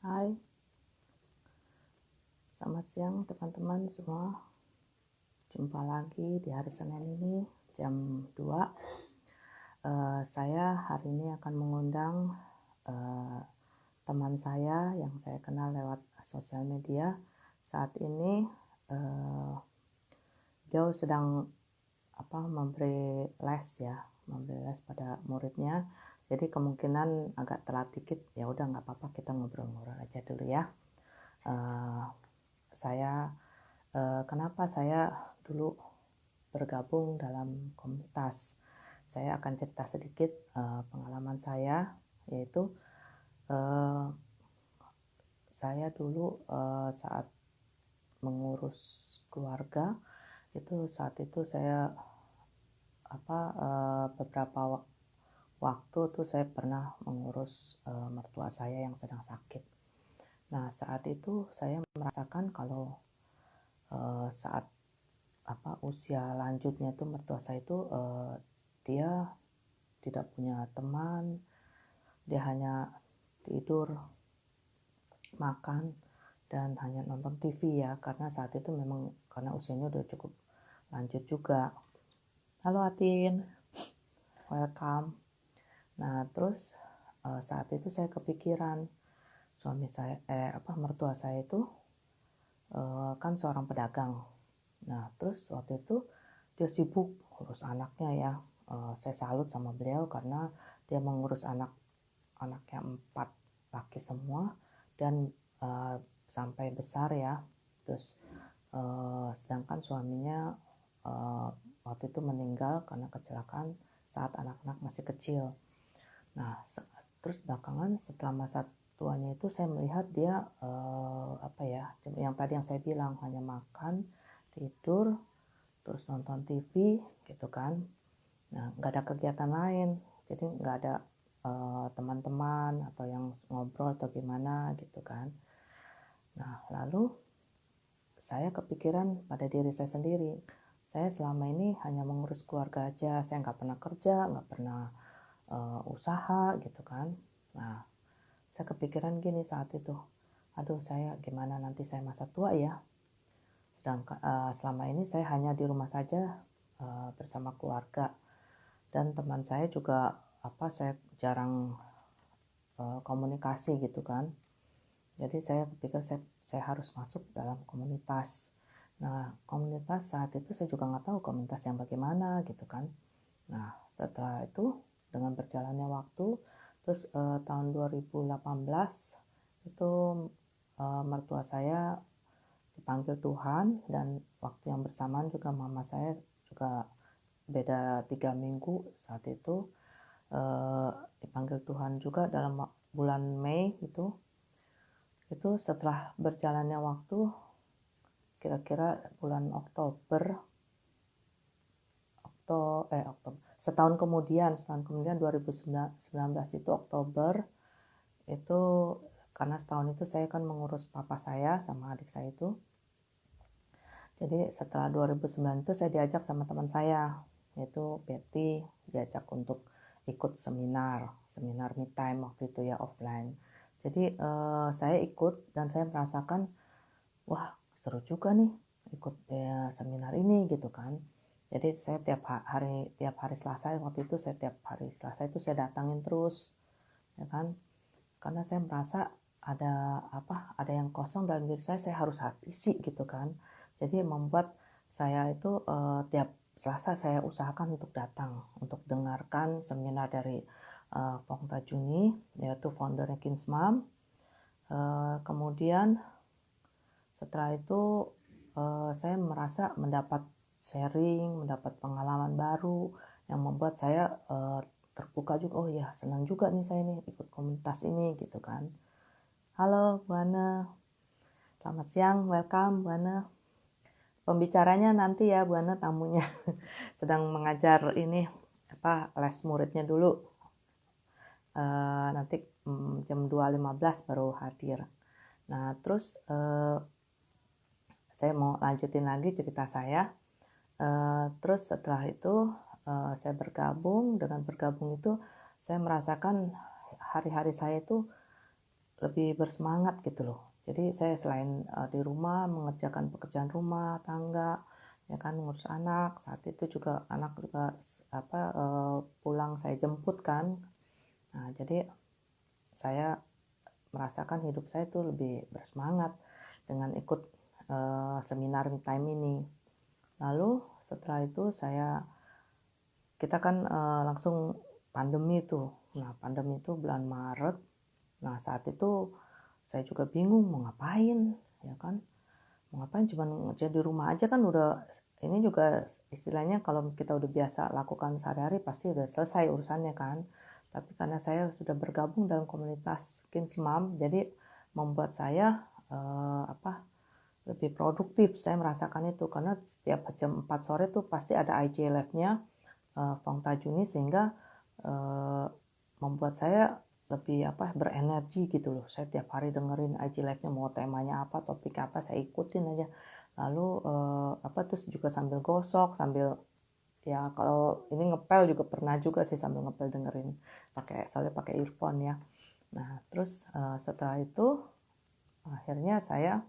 Hai, selamat siang teman-teman semua. Jumpa lagi di hari Senin ini jam 2. Saya hari ini akan mengundang teman saya yang saya kenal lewat sosial media. Saat ini beliau sedang memberi les pada muridnya. Jadi kemungkinan agak telat dikit. Ya udah, nggak apa-apa, kita ngobrol-ngobrol aja dulu ya. Kenapa saya dulu bergabung dalam komunitas. Saya akan cerita sedikit pengalaman saya, yaitu saya dulu saat mengurus keluarga, saat itu saya beberapa waktu tuh saya pernah mengurus mertua saya yang sedang sakit. Nah, saat itu saya merasakan kalau saat usia lanjutnya itu mertua saya itu dia tidak punya teman, dia hanya tidur, makan, dan hanya nonton TV ya, karena saat itu memang karena usianya udah cukup lanjut juga. Halo Atin, welcome. Nah terus saat itu saya kepikiran mertua saya itu kan seorang pedagang. Nah terus waktu itu dia sibuk urus anaknya ya. Saya salut sama beliau karena dia mengurus anaknya 4 laki semua dan sampai besar ya. Terus sedangkan suaminya waktu itu meninggal karena kecelakaan saat anak-anak masih kecil. Nah terus belakangan setelah masa tuanya itu saya melihat dia yang tadi yang saya bilang, hanya makan, tidur, terus nonton TV gitu kan. Nah nggak ada kegiatan lain, jadi nggak ada teman-teman atau yang ngobrol atau gimana gitu kan. Nah lalu saya kepikiran pada diri saya sendiri. Saya selama ini hanya mengurus keluarga aja, saya nggak pernah kerja, nggak pernah usaha gitu kan. Nah saya kepikiran gini saat itu, aduh saya gimana nanti saya masa tua ya. Sedangkan selama ini saya hanya di rumah saja bersama keluarga, dan teman saya juga saya jarang komunikasi gitu kan. Jadi saya pikir saya harus masuk dalam komunitas. Nah komunitas saat itu saya juga nggak tahu komunitas yang bagaimana gitu kan. Nah setelah itu dengan berjalannya waktu, terus tahun 2018 itu mertua saya dipanggil Tuhan, dan waktu yang bersamaan juga mama saya juga beda 3 minggu saat itu dipanggil Tuhan juga dalam bulan Mei itu setelah berjalannya waktu kira-kira bulan Oktober, setahun kemudian 2019 itu Oktober itu, karena setahun itu saya kan mengurus papa saya sama adik saya itu. Jadi setelah 2009 itu saya diajak sama teman saya, yaitu Betty, diajak untuk ikut seminar me time waktu itu ya, offline. Jadi saya ikut dan saya merasakan wah seru juga nih ikut seminar ini gitu kan. Jadi saya tiap hari Selasa waktu itu, tiap hari Selasa itu saya datangin terus ya kan, karena saya merasa ada yang kosong dalam diri saya harus isi gitu kan. Jadi membuat saya itu tiap Selasa saya usahakan untuk datang untuk dengarkan seminar dari Pong Tajuni, yaitu foundernya Kinsmam. Kemudian setelah itu saya merasa mendapat sharing, mendapat pengalaman baru yang membuat saya terbuka juga. Oh ya, senang juga nih saya nih ikut komunitas ini gitu kan. Halo Bu Ana, selamat siang, welcome Bu Ana. Pembicaranya nanti ya Bu Ana, tamunya sedang mengajar ini les muridnya dulu. Nanti jam 2.15 baru hadir. Nah terus saya mau lanjutin lagi cerita saya. Terus setelah itu saya bergabung itu saya merasakan hari-hari saya itu lebih bersemangat gitu loh. Jadi saya selain di rumah mengerjakan pekerjaan rumah tangga, ya kan, ngurus anak, saat itu juga anak juga pulang saya jemput kan. Nah, jadi saya merasakan hidup saya itu lebih bersemangat dengan ikut seminar me time ini. Lalu setelah itu kita kan langsung pandemi tuh. Nah, pandemi itu bulan Maret. Nah, saat itu saya juga bingung mau ngapain, ya kan. Mau ngapain, cuman kerja di rumah aja kan udah, ini juga istilahnya kalau kita udah biasa lakukan sehari-hari pasti udah selesai urusannya kan. Tapi karena saya sudah bergabung dalam komunitas Kins Mom, jadi membuat saya lebih produktif. Saya merasakan itu karena setiap jam 4 sore tuh pasti ada IJ Live-nya Fong Tajuni, sehingga membuat saya lebih berenergi gitu loh. Saya tiap hari dengerin IG Live-nya, mau temanya apa, topik apa, saya ikutin aja. Lalu terus juga sambil gosok, sambil ya kalau ini ngepel juga pernah juga sih sambil ngepel dengerin, soalnya pakai earphone ya. Nah, terus setelah itu akhirnya saya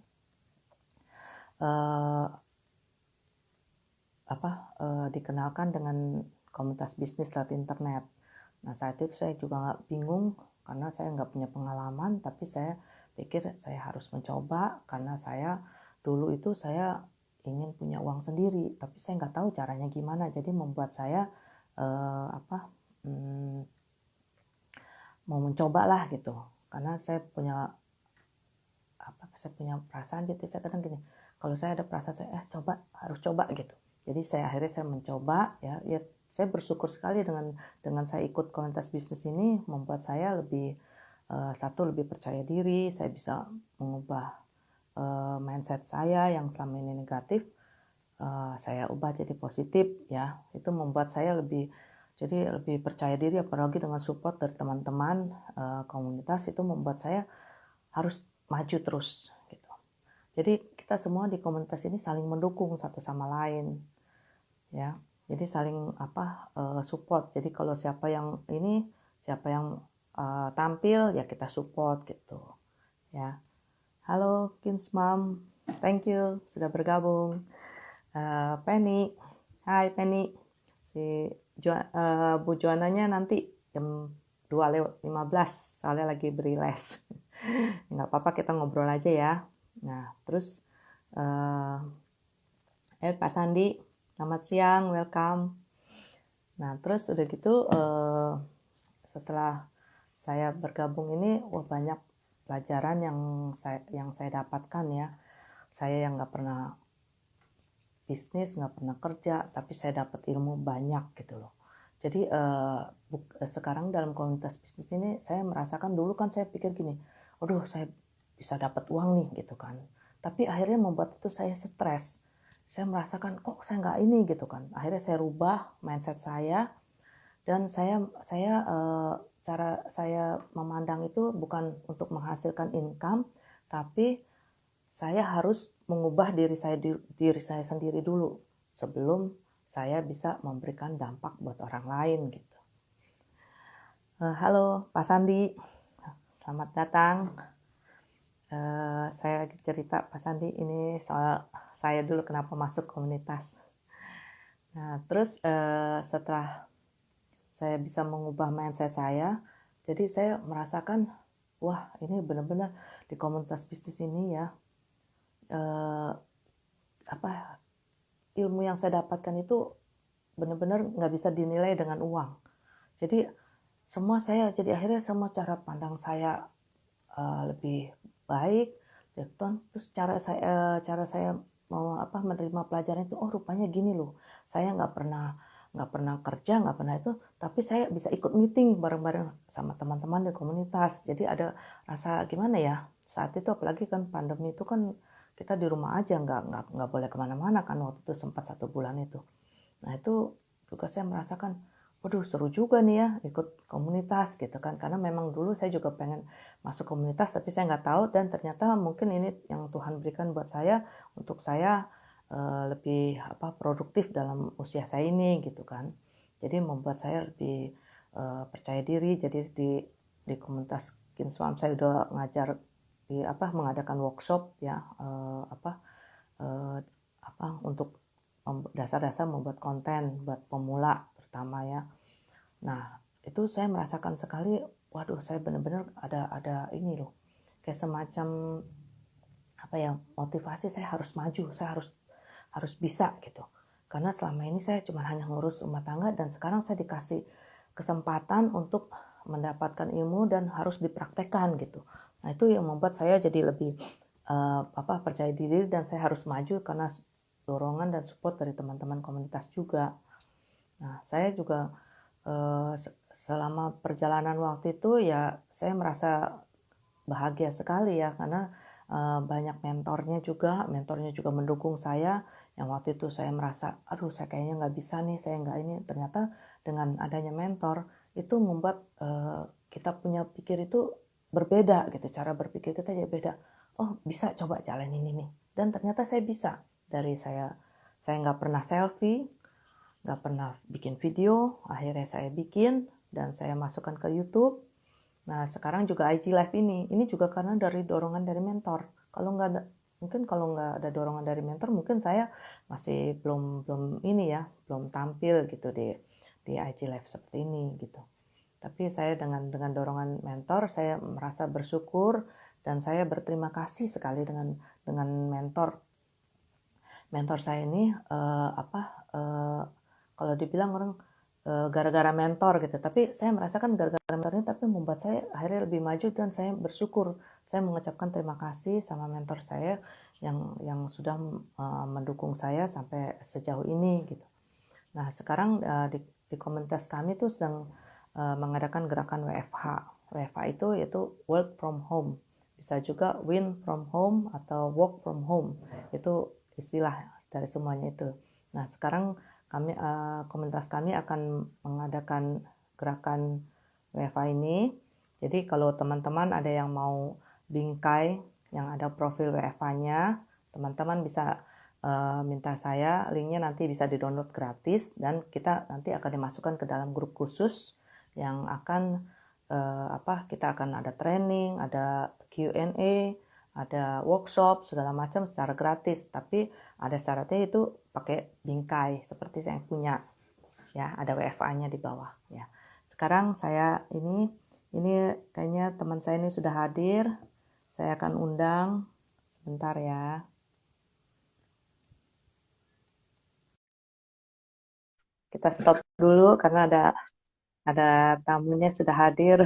dikenalkan dengan komunitas bisnis lewat internet. Nah, saat itu saya juga bingung karena saya nggak punya pengalaman, tapi saya pikir saya harus mencoba karena saya dulu itu saya ingin punya uang sendiri, tapi saya nggak tahu caranya gimana. Jadi membuat saya mau mencoba lah gitu, karena saya punya perasaan gitu. Saya kadang gini, kalau saya ada perasaan saya harus coba gitu. Jadi akhirnya saya mencoba ya saya bersyukur sekali dengan saya ikut komunitas bisnis ini, membuat saya lebih lebih percaya diri. Saya bisa mengubah mindset saya yang selama ini negatif, saya ubah jadi positif ya. Itu membuat saya lebih percaya diri, apalagi dengan support dari teman-teman komunitas, itu membuat saya harus maju terus gitu. Jadi kita semua di komunitas ini saling mendukung satu sama lain ya. Jadi saling support. Jadi kalau siapa yang tampil ya kita support gitu ya. Halo Kins Mom, thank you sudah bergabung. Penny, hai Penny. Bu Joananya nanti jam 2:15 soalnya lagi beri les. Nggak apa-apa, kita ngobrol aja ya. Nah, terus Pak Sandi, selamat siang, welcome. Nah, terus udah gitu setelah saya bergabung ini, banyak pelajaran yang saya dapatkan ya. Saya yang nggak pernah bisnis, nggak pernah kerja, tapi saya dapat ilmu banyak gitu loh. Jadi sekarang dalam komunitas bisnis ini saya merasakan, dulu kan saya pikir gini, aduh saya bisa dapat uang nih gitu kan. Tapi akhirnya membuat itu saya stres. Saya merasakan kok saya nggak ini gitu kan. Akhirnya saya rubah mindset saya, dan cara saya memandang itu bukan untuk menghasilkan income, tapi saya harus mengubah diri saya sendiri dulu sebelum saya bisa memberikan dampak buat orang lain gitu. Halo Pak Sandi, selamat datang. Saya lagi cerita Pak Sandi ini soal saya dulu kenapa masuk komunitas. Nah, terus setelah saya bisa mengubah mindset saya, jadi saya merasakan, wah ini benar-benar di komunitas bisnis ini ya, ilmu yang saya dapatkan itu benar-benar nggak bisa dinilai dengan uang. Jadi akhirnya semua cara pandang saya lebih baik. Terus cara saya mau menerima pelajaran itu, rupanya gini loh. Saya nggak pernah kerja, nggak pernah itu, tapi saya bisa ikut meeting bareng-bareng sama teman-teman di komunitas. Jadi ada rasa gimana ya, saat itu apalagi kan pandemi itu kan kita di rumah aja, nggak boleh kemana-mana kan waktu itu, sempat 1 bulan itu. Nah itu juga saya merasakan, waduh seru juga nih ya ikut komunitas gitu kan, karena memang dulu saya juga pengen masuk komunitas tapi saya nggak tahu, dan ternyata mungkin ini yang Tuhan berikan buat saya untuk saya lebih produktif dalam usia saya ini gitu kan. Jadi membuat saya lebih percaya diri. Jadi di komunitas bikin semalam saya udah ngajar di mengadakan workshop ya, untuk dasar-dasar membuat konten buat pemula terutama ya. Nah, itu saya merasakan sekali, waduh saya benar-benar ada ini loh, kayak semacam motivasi saya harus maju, saya harus bisa gitu. Karena selama ini saya cuma hanya ngurus rumah tangga dan sekarang saya dikasih kesempatan untuk mendapatkan ilmu dan harus dipraktekkan gitu. Nah, itu yang membuat saya jadi lebih percaya diri dan saya harus maju karena dorongan dan support dari teman-teman komunitas juga. Nah, saya juga selama perjalanan waktu itu ya saya merasa bahagia sekali ya karena banyak mentornya juga mendukung saya, yang waktu itu saya merasa aduh saya kayaknya nggak bisa nih, saya nggak ini, ternyata dengan adanya mentor itu membuat kita punya pikir itu berbeda gitu, cara berpikir kita jadi beda. Oh bisa, coba jalanin ini dan ternyata saya bisa. Dari saya nggak pernah selfie, nggak pernah bikin video, akhirnya saya bikin dan saya masukkan ke YouTube. Nah, sekarang juga IG Live ini juga karena dari dorongan dari mentor. Kalau nggak ada, mungkin kalau nggak ada dorongan dari mentor, mungkin saya masih belum ini ya, belum tampil gitu di IG Live seperti ini gitu. Tapi saya dengan dorongan mentor, saya merasa bersyukur dan saya berterima kasih sekali dengan mentor saya ini. Kalau dibilang orang gara-gara mentor gitu, tapi saya merasakan gara-gara mentor ini tapi membuat saya akhirnya lebih maju dan saya bersyukur. Saya mengucapkan terima kasih sama mentor saya yang sudah mendukung saya sampai sejauh ini gitu. Nah, sekarang di komunitas kami tuh sedang mengadakan gerakan WFH. WFH itu yaitu work from home. Bisa juga win from home atau work from home. Itu istilah dari semuanya itu. Nah, sekarang komunitas kami akan mengadakan gerakan WFH ini. Jadi kalau teman-teman ada yang mau bingkai yang ada profil WFH-nya, teman-teman bisa minta saya, linknya nanti bisa di-download gratis dan kita nanti akan dimasukkan ke dalam grup khusus yang akan kita akan ada training, ada Q&A, ada workshop segala macam secara gratis, tapi ada syaratnya itu pakai bingkai seperti saya punya ya, ada WFA-nya di bawah ya. Sekarang saya ini kayaknya teman saya ini sudah hadir, saya akan undang sebentar ya. Kita stop dulu karena ada tamunya sudah hadir.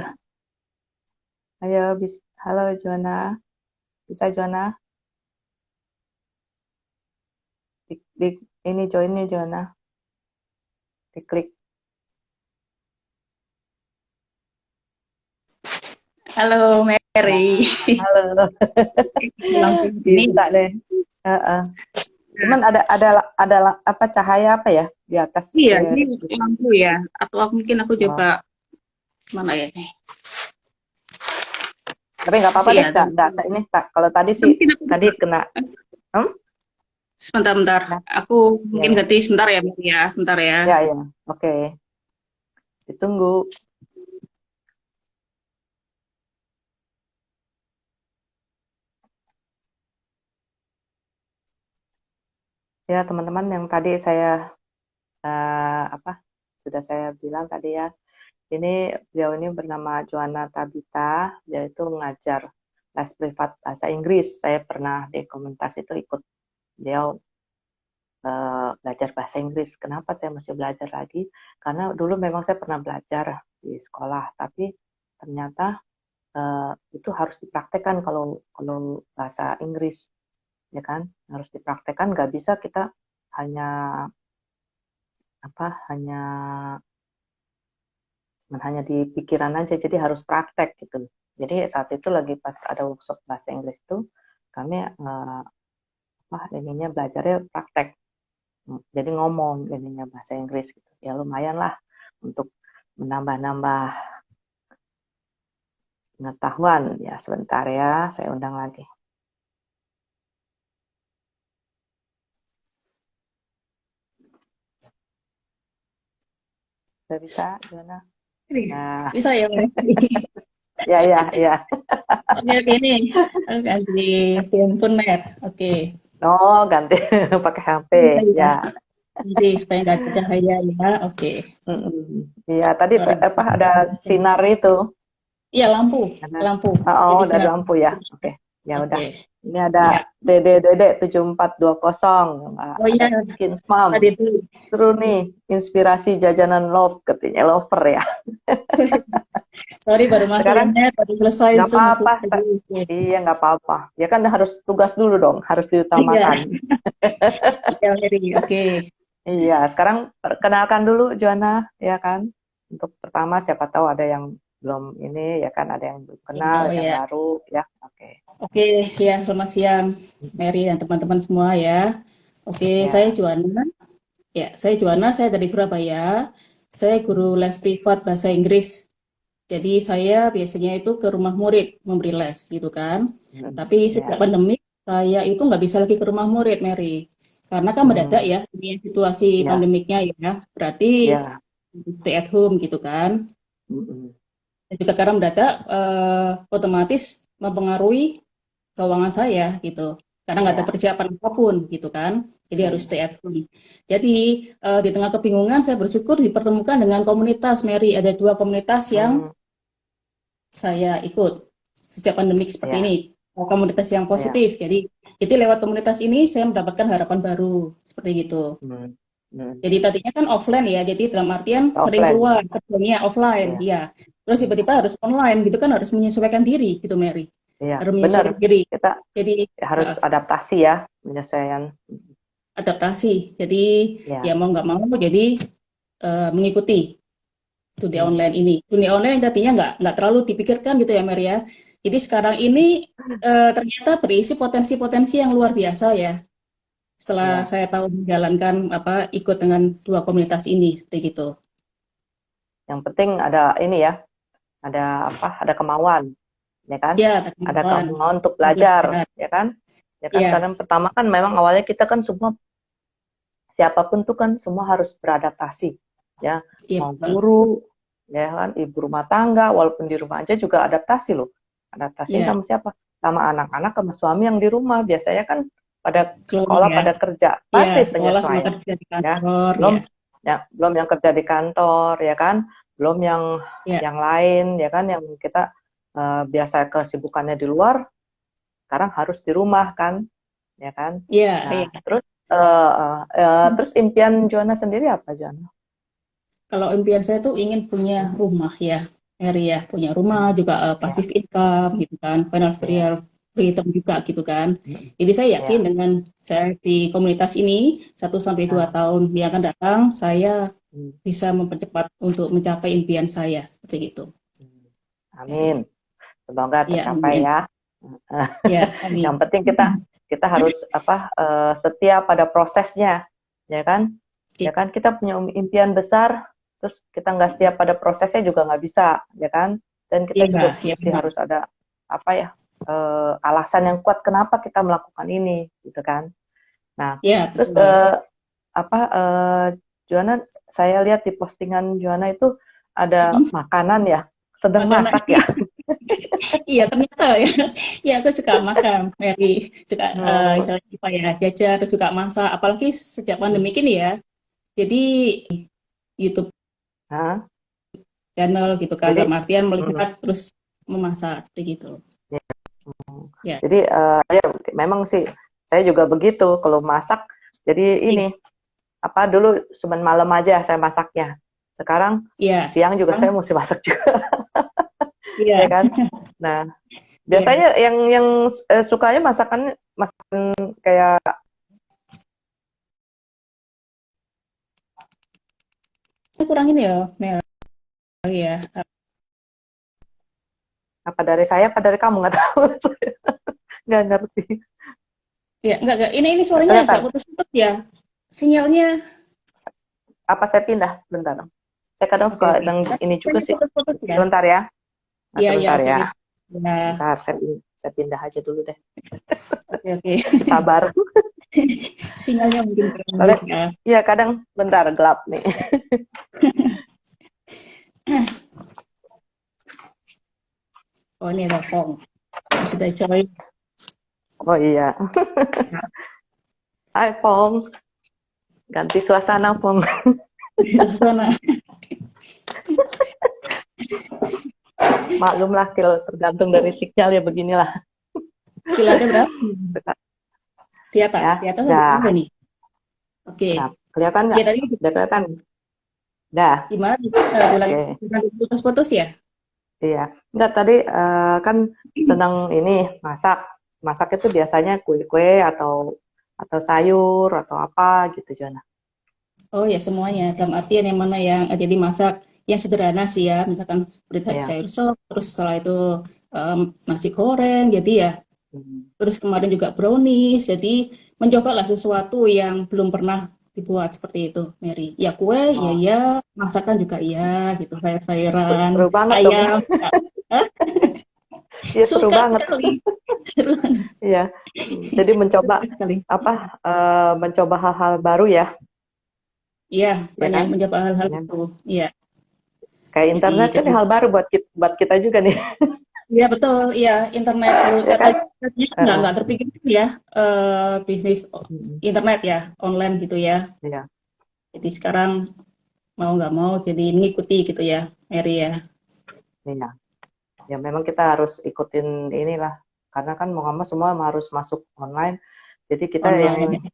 Ayo, halo Joanna, bisa Joanna? Ini join nih Joanna, diklik. Halo Mary. Halo. Bisa deh. Cuman ada apa cahaya apa ya di atas? Iya, ini lampu ya. Atau mungkin aku coba mana ya nih? Tapi nggak apa-apa deh, nggak ini tak. Kalau tadi sih tadi kena. Sebentar. Aku mungkin ganti sebentar ya, Mary ya. Sebentar ya. Ya, oke. Ditunggu. Ya teman-teman, yang tadi saya sudah saya bilang tadi ya, beliau ini bernama Joanna Tabita, dia itu mengajar les privat bahasa Inggris. Saya pernah di komunitas itu ikut beliau belajar bahasa Inggris. Kenapa saya masih belajar lagi? Karena dulu memang saya pernah belajar di sekolah, tapi ternyata itu harus dipraktekkan kalau bahasa Inggris, ya kan? Harus dipraktekkan, nggak bisa kita hanya di pikiran aja, jadi harus praktek gitu. Jadi saat itu lagi pas ada workshop bahasa Inggris itu kami belajarnya praktek. Jadi ngomong bahasa Inggris gitu. Ya lumayan lah untuk menambah-nambah pengetahuan. Ya sebentar ya, saya undang lagi. Sudah bisa, Joanna? Nah. Bisa ya, Ya, ya, ya. Oke, oke nih. Aku ganti handphone, Mer. Oke. Oh, ganti pakai HP. Iya, iya. Ya. Jadi supaya nggak ada cahaya ya. Oke. Mm-mm. Iya, tadi Sorry. apa ada sinar itu. Iya, lampu. Ada. Lampu. Oh, Jadi dari sinar. lampu ya. Oke. Ya udah. Oke. Ini ada Iya. Dede 7420. Oh Ada iya, Kins Mom. tadi itu. Seru nih, inspirasi jajanan love katanya lover ya. Sorry baru masuk ya, Sekarang Mer. Baru selesai nggak Zoom aku. apa-apa. Oke. Iya, nggak apa-apa. Ya kan harus tugas dulu dong, harus Iya. diutamakan. Iya, Mary. Oke. Iya, sekarang perkenalkan dulu Joanna, ya kan? Untuk pertama siapa tahu ada yang belum ini, ya kan? Ada yang belum kenal, Oh yang ya. baru, ya. Oke. Oke, ya selamat siang Mary dan teman-teman semua ya. Oke, saya Ya. Juana. Ya, saya Juana, saya dari Surabaya. Saya guru les privat bahasa Inggris. Jadi saya biasanya itu ke rumah murid memberi les gitu kan. Tapi sejak Ya. pandemi saya itu nggak bisa lagi ke rumah murid, Mary. Karena kan mendadak Hmm, ya ini situasi ya. pandemiknya ya. Berarti Ya. stay at home gitu kan. Mm-mm. Dan juga karena mendadak otomatis mempengaruhi keuangan saya gitu. Karena nggak ada Ya. persiapan apapun gitu kan. Jadi harus Hmm. stay at home. Jadi di tengah kebingungan saya bersyukur dipertemukan dengan komunitas Mary. Ada dua komunitas yang Hmm. saya ikut sejak pandemik seperti ini. Ya. Komunitas yang Ya. positif. Jadi lewat komunitas ini saya mendapatkan harapan baru seperti gitu. Hmm. Hmm. Jadi tadinya kan offline ya. Jadi dalam artian sering Offline. keluar kerjanya offline, Ya. ya. Terus Hmm. tiba-tiba harus online gitu kan harus menyesuaikan diri gitu Mary. Iya, Harus benar. menyesuaikan diri. Kita Jadi harus eh, adaptasi ya, penyesuaian. adaptasi. Jadi ya Ya. mau nggak mau jadi mengikuti dunia Hmm. online ini. Dunia online yang tadinya nggak terlalu dipikirkan gitu ya Mary ya. Jadi sekarang ini ternyata berisi potensi-potensi yang luar biasa ya. Setelah Ya. saya tahu menjalankan apa ikut dengan dua komunitas ini seperti gitu. Yang penting ada ini ya, ada apa? Ada kemauan, ya kan? Ya, Ada teman-teman. kemauan untuk belajar, ya kan? Ya kan? Ya, Karena pertama kan memang awalnya kita kan semua siapapun tuh kan semua harus beradaptasi, ya. iya Mau betul. guru, ya kan? Ibu rumah tangga, walaupun di rumah aja juga adaptasi loh. Adaptasinya Ya, sama siapa? Sama anak-anak, sama suami yang di rumah. Biasanya kan pada keluar sekolah, ya. pada kerja, Ya, pasti sekolah sama penyesuaian, kerja di ya. kantor Belum ya. belum yang kerja di kantor, ya kan? Belum Ya, yang lain, ya kan? Yang kita biasa kesibukannya di luar, sekarang harus di rumah kan, ya kan? ya, Nah, ya. terus impian Joanna sendiri apa, Joanna? Kalau impian saya tuh ingin punya rumah ya, Mary ya, punya rumah juga Ya, passive income gitu kan, ya, financial freedom juga gitu kan. Jadi saya yakin ya. dengan saya di komunitas ini 1 sampai 2 Nah, tahun yang akan datang, saya hmm, bisa mempercepat untuk mencapai impian saya seperti itu. hmm. Amin. Semoga Ya, tercapai amin. ya. Ya, Yang amin. penting kita harus apa setia pada prosesnya, ya kan? Ya, Ya kan kita punya impian besar, terus kita nggak setia pada prosesnya juga nggak bisa, ya kan? Dan kita juga ya, ya mesti benar. harus ada apa ya alasan yang kuat kenapa kita melakukan ini, gitu kan? Nah, Ya, terus betul. apa Joanna, saya lihat di postingan Joanna itu ada makanan ya, sedang Makanan. masak ya. Iya, ternyata ya. Iya, aku suka makan, Mary. Suka, Hmm, misalnya apa ya, jajan, terus suka masak. Apalagi sejak pandemi hmm. ini ya. Jadi, YouTube Hah? channel gitu kan, Jadi, dalam artian mm, melihat terus memasak, seperti gitu. ya. Ya, Jadi ya memang sih saya juga begitu kalau masak. Jadi ini apa dulu cuma malam aja saya masaknya. Sekarang iya, siang juga saya Bang. mesti masak juga, ya Iya, kan? Nah, iya. biasanya yang sukanya masakan kayak Ini kurang ini ya, Mary ya. apa dari saya apa dari kamu nggak tahu. Nggak ngerti. Ya, enggak. Ini suaranya agak Kelihatan. putus-putus ya. Sinyalnya, Apa saya pindah? Bentar. Saya kadang oke, suka oke. yang ini juga Ini sih. putus-putus ya. Sebentar ya. Nah, Iya, iya, sebentar oke. ya. Ya, Sebentar, saya pindah aja dulu deh. oke, oke. Sabar. Sinyalnya mungkin kurang Soalnya, ya. iya kadang bentar gelap nih. Oh, ini ada Fong. Yang sudah join. Oh iya. Hai Pong, ganti suasana Pong. Sana. Maklumlah, tergantung dari sinyal ya beginilah. Silakan berapa? Di atas. Ya, Di atas ada berapa dah. nih? Oke. Kelihatan Ya nggak? tadi Udah kelihatan? Dah. gimana? Bilang Oke. putus-putus ya? Iya. Enggak, tadi kan senang ini masak. Masak itu biasanya kue-kue atau sayur atau apa gitu, Jona. Oh ya semuanya. Dalam artian yang mana yang jadi masak yang sederhana sih ya. Misalkan beri Iya. sayur sop, terus setelah itu nasi goreng. Jadi ya, Hmm. terus kemarin juga brownies. Jadi mencobalah sesuatu yang belum pernah dibuat seperti itu, Mary. Ya kue, ya Oh, ya, masakan juga iya gitu, sayur-sayuran, seru banget dong ya. ayam. Hah? Iya, seru Suka banget. sekali. Seru Iya. Jadi mencoba sekali. apa? Mencoba hal-hal baru ya, Iya, ya banyak kan? mencoba hal-hal Ya. itu. Iya, Kayak jadi internet kan jadi hal baru buat kita juga nih, iya betul, iya internet dulu ya kan? tadinya Heeh. nggak terpikir ya bisnis Mm. internet ya online gitu ya. Iya, Jadi sekarang mau nggak mau jadi mengikuti gitu ya, Mary ya. iya. Ya memang kita harus ikutin inilah, karena kan mau nggak mau semua harus masuk online. Jadi kita yang Online.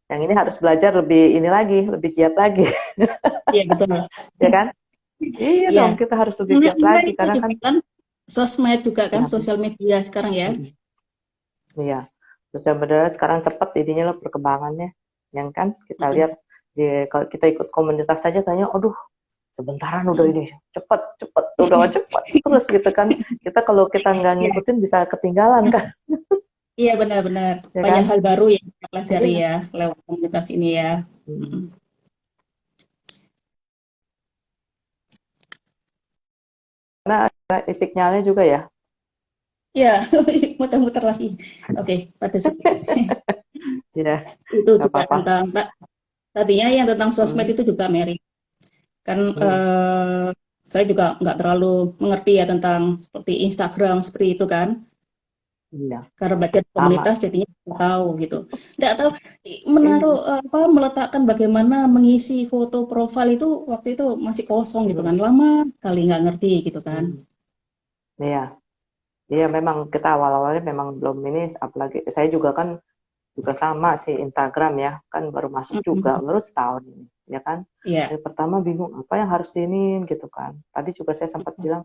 yang ini harus belajar lebih ini lagi, lebih giat lagi, Iya betul. ya kan? Iya Iya. dong, kita harus lebih giat Online lagi itu karena kan juga kan sosmed juga kan ya, sosial media sekarang ya. iya. Terus yang benar sekarang cepat jadinya loh perkembangannya. Yang kan kita lihat kalau kita ikut komunitas saja tanya, aduh, sebentaran udah ini cepet cepet udah cepet terus gitu kan. Kita kalau kita nggak Iya, ngikutin bisa ketinggalan kan, iya benar-benar ya banyak kan? hal baru yang kita pelajari Iya. ya lewat komunitas ini ya. Hmm. Mm-mm. Karena sinyalnya juga ya. Ya, muter-muter lagi. Oke, pada Iya, itu nggak juga apa-apa. tentang tadinya yang tentang sosmed Hmm. itu juga Mary kan Hmm. saya juga nggak terlalu mengerti ya tentang seperti Instagram seperti itu kan Iya, karena baca di sama. komunitas jadinya nggak tahu gitu nggak tahu Iya. menaruh apa meletakkan bagaimana mengisi foto profil itu waktu itu masih kosong gitu kan Hmm. lama kali nggak ngerti gitu kan. Hmm. Iya, iya memang kita awal-awalnya memang belum ini, apalagi saya juga kan juga sama sih Instagram ya, kan baru masuk juga, Mm-mm. baru setahun ini, ya kan. Iya, Dari pertama bingung apa yang harus diinin gitu kan. Tadi juga saya sempat bilang,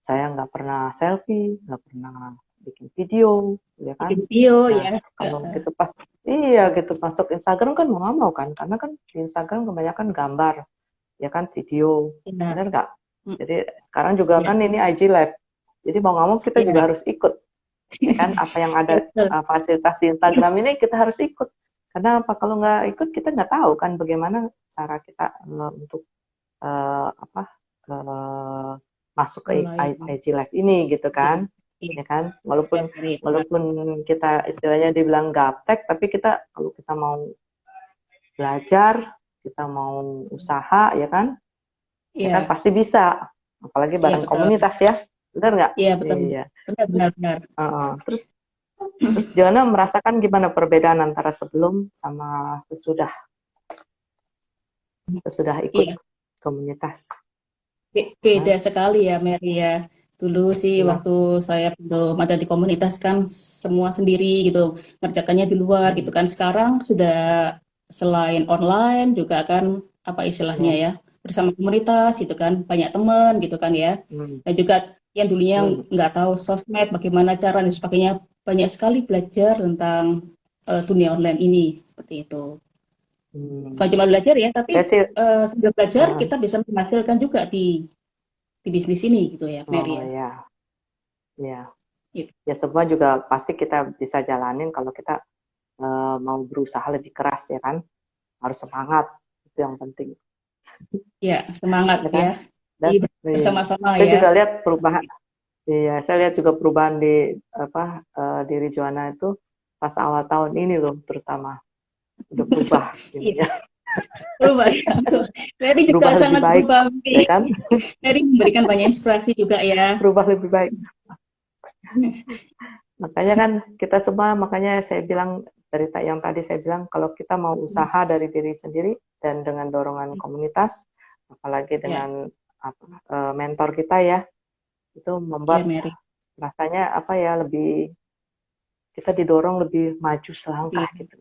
saya nggak pernah selfie, nggak pernah bikin video, ya kan. bikin video Nah, ya. kalau gitu pas, iya gitu, masuk Instagram kan mau nggak mau kan, karena kan di Instagram kebanyakan gambar, ya kan, video, Iya. benar nggak? Mm, Jadi sekarang juga iya, kan ini IG Live, jadi mau nggak mau kita juga iya. harus ikut, ya kan, apa yang ada Iya, betul. fasilitas di Instagram ini kita harus ikut. Karena apa, kalau nggak ikut kita nggak tahu kan bagaimana cara kita untuk apa eh, masuk ke Mulai IG Live ini gitu iya, kan, iya, ya kan, iya, walaupun Mary, benar. walaupun kita istilahnya dibilang gaptek, tapi kita kalau kita mau belajar, kita mau usaha, ya kan Iya, pasti bisa, apalagi iya bareng betul. komunitas ya, benar nggak? Iya betul. Iya. Benar benar benar. Terus terus Joanna merasakan gimana perbedaan antara sebelum sama sesudah ikut Iya, komunitas? beda Hah? sekali ya Mary ya. Dulu sih Iya. waktu saya belum ada di komunitas kan semua sendiri gitu, ngerjakannya di luar gitu Hmm. kan. Sekarang sudah selain online juga kan apa istilahnya Iya. ya bersama komunitas gitu kan banyak teman gitu kan ya. Hmm. Dan juga yang dulunya Hmm. nggak tahu sosmed bagaimana cara dan sebagainya banyak sekali belajar tentang dunia online ini seperti itu. Bukan Hmm. cuma belajar ya, tapi Saya sih, sambil belajar eh, kita bisa menghasilkan juga di bisnis ini gitu ya, Mary oh ya. ya, ya, Gitu. ya semua juga pasti kita bisa jalanin kalau kita mau berusaha lebih keras, ya kan, harus semangat, itu yang penting, Ya, semangat ya kan. ya. Dan iya, Bersama-sama saya ya. juga lihat perubahan. Iya, saya lihat juga perubahan di apa diri Joanna itu pas awal tahun ini loh, terutama udah berubah Iya, ininya, berubah ya. Mary juga berubah lebih sangat baik, berubah. ya kan, Mary memberikan banyak inspirasi juga ya. berubah lebih baik. Makanya kan kita semua, makanya saya bilang dari yang tadi saya bilang kalau kita mau usaha dari diri sendiri dan dengan dorongan komunitas, apalagi Ya, dengan mentor kita ya, itu ya membuat Mary. rasanya apa ya, lebih kita didorong lebih maju selangkah Iya, gitu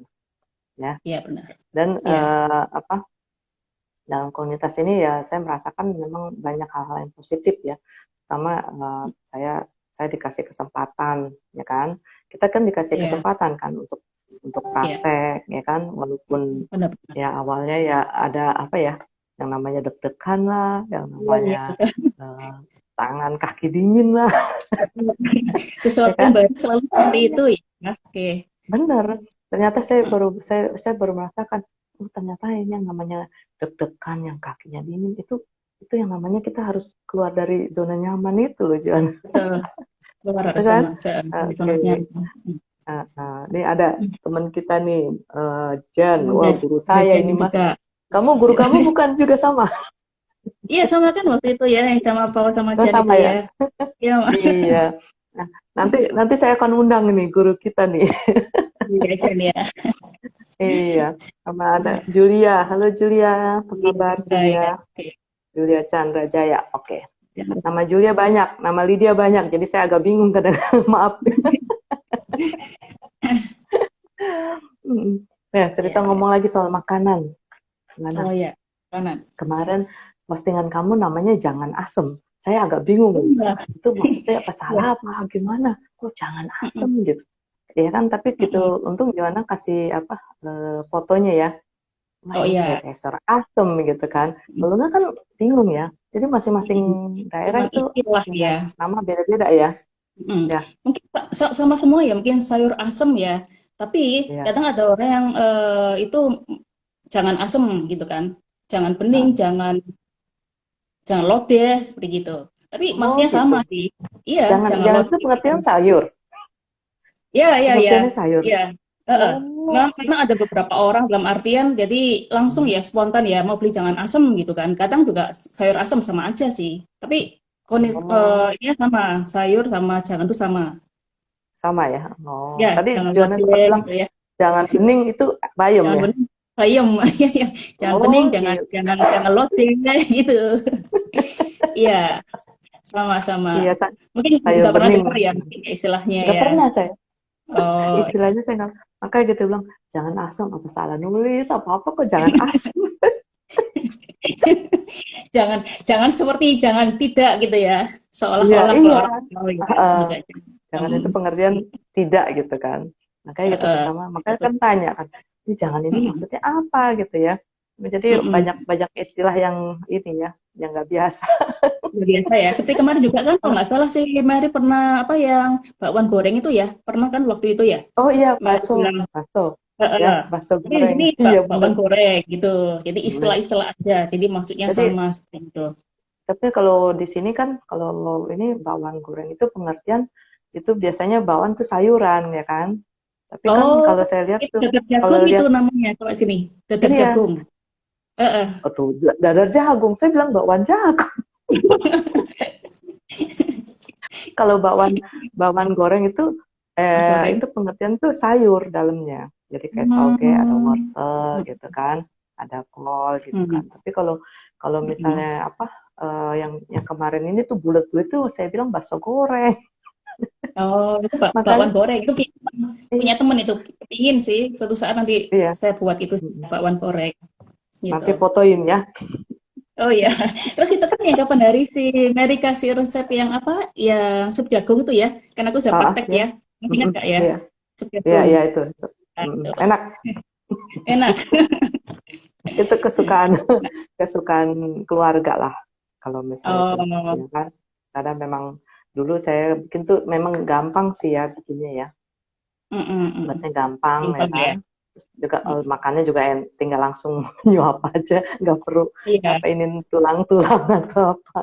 ya. iya benar. Dan Iya, apa, dalam komunitas ini ya saya merasakan memang banyak hal-hal yang positif ya. Pertama, saya dikasih kesempatan ya kan. Kita kan dikasih iya, kesempatan kan untuk iya, praktek ya kan, walaupun benar-benar. ya awalnya ya ada apa ya, yang namanya deg-degan lah, yang Iya, iya, namanya betul. eh, tangan kaki dingin lah ya Sesuatu yang kan. baru selalu seperti itu ya. Oke. Bener, ternyata saya baru merasakan, oh ternyata ini yang namanya deg-degan, yang kakinya dingin itu yang namanya kita harus keluar dari zona nyaman itu loh, Juan. Betul. Keluar Itu harus kan? sama Oke. zonanya. Nih ada teman kita nih, Jan. Wah, Dan guru ada saya Jen ini mah. juga. Guru kamu bukan juga sama? Iya sama kan waktu itu ya yang sama Paul sama Nggak Jan itu sama ya. ya? Iya, Iya. Nah, nanti nanti saya akan undang nih guru kita nih. iya Jan ya. Iya, sama ada Julia. Halo Julia, apa Iya, kabar baik. Julia? Oke. Julia Chandra Jaya. Oke. Ya. Nama Julia banyak, nama Lydia banyak, jadi saya agak bingung kadang. Maaf. Nah, cerita Ya, ya. ngomong lagi soal makanan. Oh Gimana? ya, kanan. Kemarin postingan kamu namanya jangan asem. Saya agak bingung. Iya. Itu maksudnya apa, Iya. salah apa gimana? Kok jangan Mm-mm. asem gitu. Ya kan, tapi Mm-mm. gitu untung Joanna kasih apa, fotonya ya. Wah, Oh ini iya. kayak restoran asem gitu kan. Kalau nggak kan bingung ya. Jadi masing-masing Mm-mm. daerah Memang itu istilah punya ya. nama beda-beda ya. Mm. Ya, Mungkin sama semua ya, mungkin sayur asem ya. Tapi ya. kadang ada orang yang itu jangan asem gitu kan. Jangan bening, Nah, jangan lodeh seperti gitu. Tapi oh maksudnya sama gitu. sih. Iya, Jangan jangan jangan itu lodeh gitu. pengertian sayur. Iya, iya, iya. Pengertiannya sayur. Iya. Heeh. Oh, Memang karena ada beberapa orang dalam artian jadi langsung hmm. ya spontan ya mau beli jangan asem gitu kan. Kadang juga sayur asem sama aja sih. Tapi Oh, ini sama sayur sama jangan tuh sama. sama ya. Oh, Ya, tadi jangan Joanna sempat lodeh bilang gitu ya. jangan bening itu bayam Jangan ya. bening, bayam. Iya, iya. Jangan bening, Oh, jangan gitu. jangan jangan lodeh gitu. Iya, sama-sama. Iya, Mungkin sayur nggak pernah bening. dengar ya mungkin istilahnya Nggak ya. pernah saya. Oh, Istilahnya saya nggak. Makanya gitu bilang jangan asam, apa salah nulis apa apa kok jangan asam. jangan jangan seperti jangan tidak gitu ya. Iya, Seolah-olah kalau iya. orang tahu ya. Heeh. Enggak. Jangan itu pengertian tidak gitu kan. Makanya gitu Heeh. pertama, makanya kan tanya kan, ini jangan ini Mm-mm. maksudnya apa gitu ya. Jadi Mm-mm. banyak banyak istilah yang ini ya, yang nggak biasa. Luar biasa ya. Tapi kemarin juga kan kalau nggak salah sih Mary pernah apa yang bakwan goreng itu ya. Pernah kan waktu itu ya. Oh iya, Mary bakso, bilang, bakso, ya, heeh. bakso goreng. Ini Iya bener. bakwan goreng gitu. Jadi Hmm. istilah-istilah aja. Jadi maksudnya Jadi, sama seperti itu. tapi kalau di sini kan, kalau ini bawang goreng itu pengertian itu biasanya bawang tuh sayuran ya kan. Tapi kan Oh, kalau saya lihat itu tuh, dadar kalau jagung itu lihat namanya kalau sini. Dadar ini ya, jagung. Heeh. oh tuh dadar jagung. Saya bilang bakwan jagung. Kalau bawang goreng itu Goreng. itu pengertian tuh sayur dalamnya. Jadi kayak toge, ada Hmm. wortel gitu kan, ada kol gitu kan. Hmm. Tapi kalau kalau Hmm. misalnya apa, yang kemarin ini tuh bulat-bulat tuh saya bilang bakso goreng. Oh, itu bakwan Makanya goreng. Itu punya iya, temen itu. Pingin sih. Suatu saat nanti iya. saya buat itu Mm-mm. bakwan goreng. Gitu. Nanti fotoin ya. Oh iya. Terus itu kan yang kapan hari si Mary kasih resep yang apa? Yang sup jagung itu ya. Kan aku sudah Ah, praktek ya. ya. Masih ingat Mm-mm. gak ya? Iya, Sup iya, jagung. iya itu. Mm-mm. Aduh, Enak. enak. Itu kesukaan kesukaan keluarga lah. Kalau misalnya itu, Oh, ya kan. Karena memang dulu saya bikin tuh memang gampang sih ya bikinnya ya. mm, mm, mm. Buatnya gampang ya Gampang kan. ya. Terus juga Mm, makannya juga tinggal langsung nyuap aja, nggak perlu iya, apa ini tulang-tulang atau apa,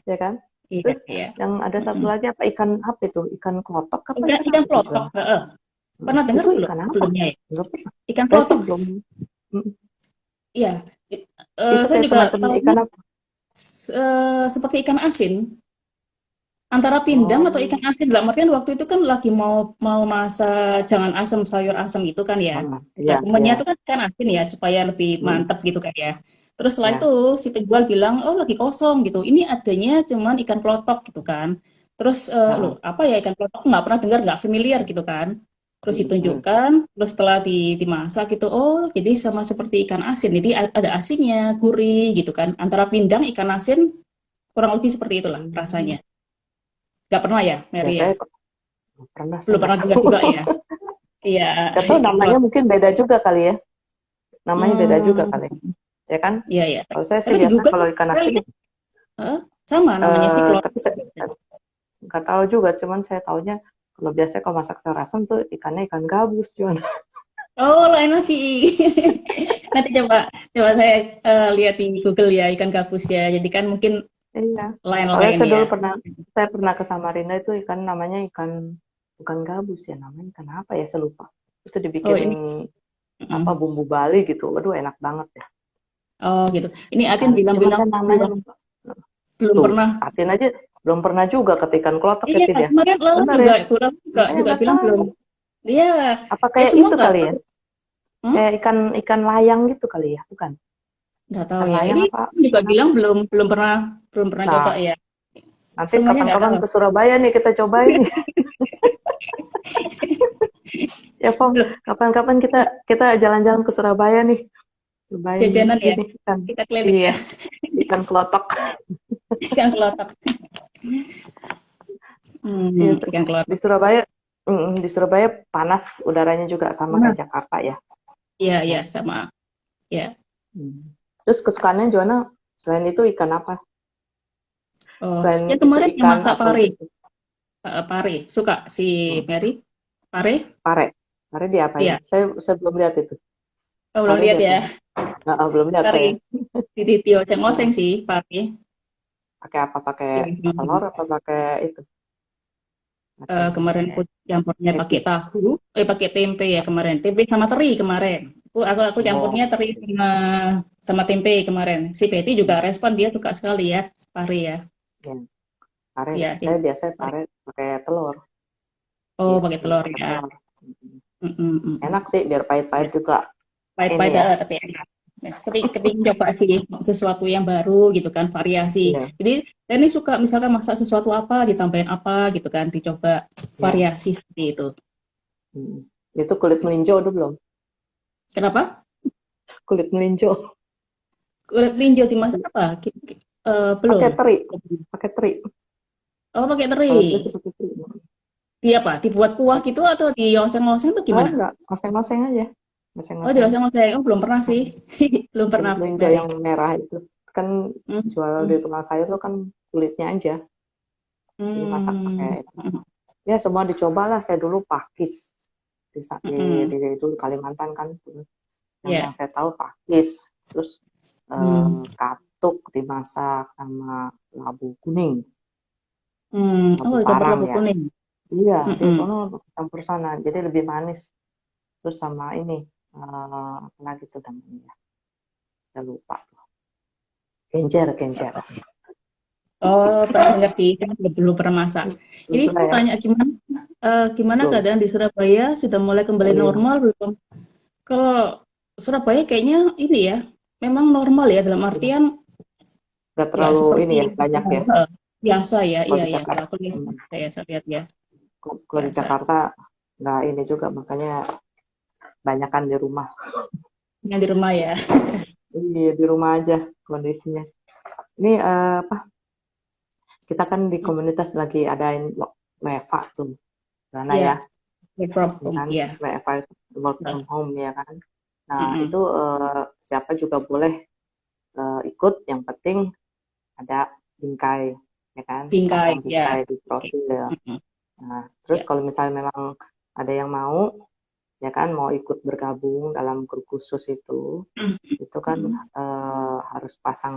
ya kan. iya, Terus iya. yang ada Mm, satu mm. lagi apa, ikan apa itu, ikan klotok apa Ikan, ikan ikan apa itu pelotok. Juan? Heeh. Pernah dengar Itu belum ikan apa? sebelumnya ya? Nggak pernah. Ikan Saya sih pelotok. belum. Mm. Iya. I- Itu saya kayak juga semacam tahunya ikan apa? seperti ikan asin. Antara pindang atau Oh, ikan asin, dalam artian waktu itu kan lagi mau mau masak jangan asam, sayur asam itu kan ya. Nah, iya, temennya iya, itu kan ikan asin ya supaya lebih mm, mantep gitu kan ya. Terus setelah itu ya, si penjual bilang, oh lagi kosong gitu. Ini adanya cuman ikan klotok gitu kan. Terus loh heeh, apa ya ikan klotok, nggak pernah dengar, nggak familiar gitu kan. Terus mm. ditunjukkan, terus setelah dimasak gitu, oh jadi sama seperti ikan asin. Jadi ada asinnya, gurih gitu kan. Antara pindang, ikan asin kurang lebih seperti itulah Hmm. rasanya. Nggak pernah ya, Mary ya? Biasanya kok nggak pernah, saya Belum nggak pernah dengar tahu. juga ya? Iya, Nggak tahu ikan namanya klotok. mungkin beda juga kali ya. Namanya beda juga Hmm, kali, ya kan? iya ya. Kalau saya sih Tapi di biasa Google kalau ikan saya asin, lihat sama namanya sih klotok. tapi saya nggak tahu juga. Cuman saya taunya kalau biasanya kalau masak sayur asam tuh ikannya ikan gabus, cuman. Oh, lain lagi. Nanti coba coba saya lihat di Google ya ikan gabus ya. Jadi kan mungkin Iya. Soalnya lain-lain saya ya. dulu saya pernah ke Samarinda itu ikan namanya ikan bukan gabus ya, namanya ikan apa ya, saya lupa. Itu Oh dibikin ini, apa mm. bumbu Bali gitu. Waduh, enak banget ya. Oh gitu. Ini Atin Sekali. Cuman bilang-bilang saya namanya belum lupa. belum Tuh, pernah. Atin aja belum pernah juga ketikan kelotok ya, Iya, Tin ya. kemarin lalu Bener juga ya, pulang juga makanya juga nggak bilang belum. tahu. Iya, Apa kayak kayak semua itu nggak kali ya? tahu. Hmm? Kayak ikan ikan layang gitu kali ya, bukan? Nggak tahu Ikan ya. layang Ini apa? juga Ikan apa? bilang belum pernah coba Nah, ya. nanti Semuanya nggak kapan-kapan tahu. ke Surabaya nih kita cobain nih. Ya, Pong. Loh, Kapan-kapan kita kita jalan-jalan ke Surabaya nih. Cobain jajanan ya. ini ikan. Kita keliling Iya, ya. ikan kelotok. Ikan kelotok. Iya, Ikan di kelotok. Surabaya, di Surabaya panas udaranya juga sama Nah, kayak Jakarta ya. iya iya Ya. sama. Ya. Terus kesukaannya Joanna selain itu ikan apa? Oh, Selain ya itu kemarin yang ikan masak atau pare. gitu? Pare. Suka si Hmm. Mary? Pare? Pare. Pare diapain? Iya. Saya belum lihat itu. Oh, belum Pare lihat ya. diapain? Nah, belum lihat Pare. saya. Di Tio Cengoseng Heeh. sih, pare. Pakai apa? Pakai telur Hmm. apa pakai itu? Pakai Kemarin aku campurnya pakai ebi. tahu, pakai tempe ya kemarin. Tempe sama teri kemarin. Aku campurnya Oh, teri sama tempe kemarin. Si Betty juga respon dia suka sekali ya, pare ya. ya. Pare. Iya, Saya jadi biasa pare. pare pakai telur Oh, pakai gitu, telur pakai ya. telur. Mm. Mm, mm, mm, Enak mm. sih, biar Ya, pahit-pahit juga ini pahit-pahit ya. tapi enak. Nah, kepingin coba sih sesuatu yang baru gitu kan, variasi. Iya, Jadi saya ini suka misalkan masak sesuatu apa, ditambahin apa gitu kan, dicoba ya. variasi seperti itu. Mm. Itu kulit melinjo udah belum? Kenapa? Kulit melinjo. Kulit linjau dimasak apa? Belum. Pakai teri. Pakai teri. Oh, pakai teri. Kalau saya sih pakai teri. Iya, apa? Dibuat kuah gitu atau dioseng-oseng atau Oh, gimana? enggak, oseng-oseng aja. Oh, Oseng-oseng. dioseng-oseng. Oh, belum pernah sih. Belum pernah, Kulit melinjo Mary. yang merah itu. Kan Hmm. jual di tukang sayur tuh kan kulitnya aja. Jadi masak pakai Hmm. itu. Ya, semua dicobalah. Saya dulu pakis. Hmm. Di dulu Kalimantan kan. Yang Ya. saya tahu pakis. Terus Hmm. katuk dimasak sama labu kuning. Oh, Labu campur parang labu ya. kuning. Iya, di Hmm. sono campur sana. Jadi lebih manis. Terus sama ini. Apa lagi tuh namanya? Saya lupa. Genjer, genjer. Oh, pernah ngerti. Cuma belum pernah masak. Jadi Lupa aku ya. tanya gimana Belum. keadaan di Surabaya? Sudah mulai kembali Belum. normal belum? Kalau Surabaya kayaknya ini ya, memang normal ya dalam Belum. artian Nggak ya terlalu seperti ini ya, banyak ya. biasa ya, Kalau iya di ya. Kalau Jakarta. aku lihat, saya lihat ya Kalau di biasa. Jakarta nggak ini juga, makanya banyakan di rumah. Yang di rumah ya. Iya, di rumah aja kondisinya. Ini apa? Kita kan di komunitas lagi adain WFA tuh, karena ya, Ya, work from ya home, kan, ya. WFA itu work Nah, from home ya kan. Nah, itu mm-mm. siapa juga boleh ikut, yang penting ada bingkai, ya kan, Bingkai, pasang ya. bingkai di Oke. profil ya. Mm-mm. Nah, terus Ya. kalau misalnya memang ada yang mau, ya kan, mau ikut bergabung dalam grup khusus itu kan Mm-mm. harus pasang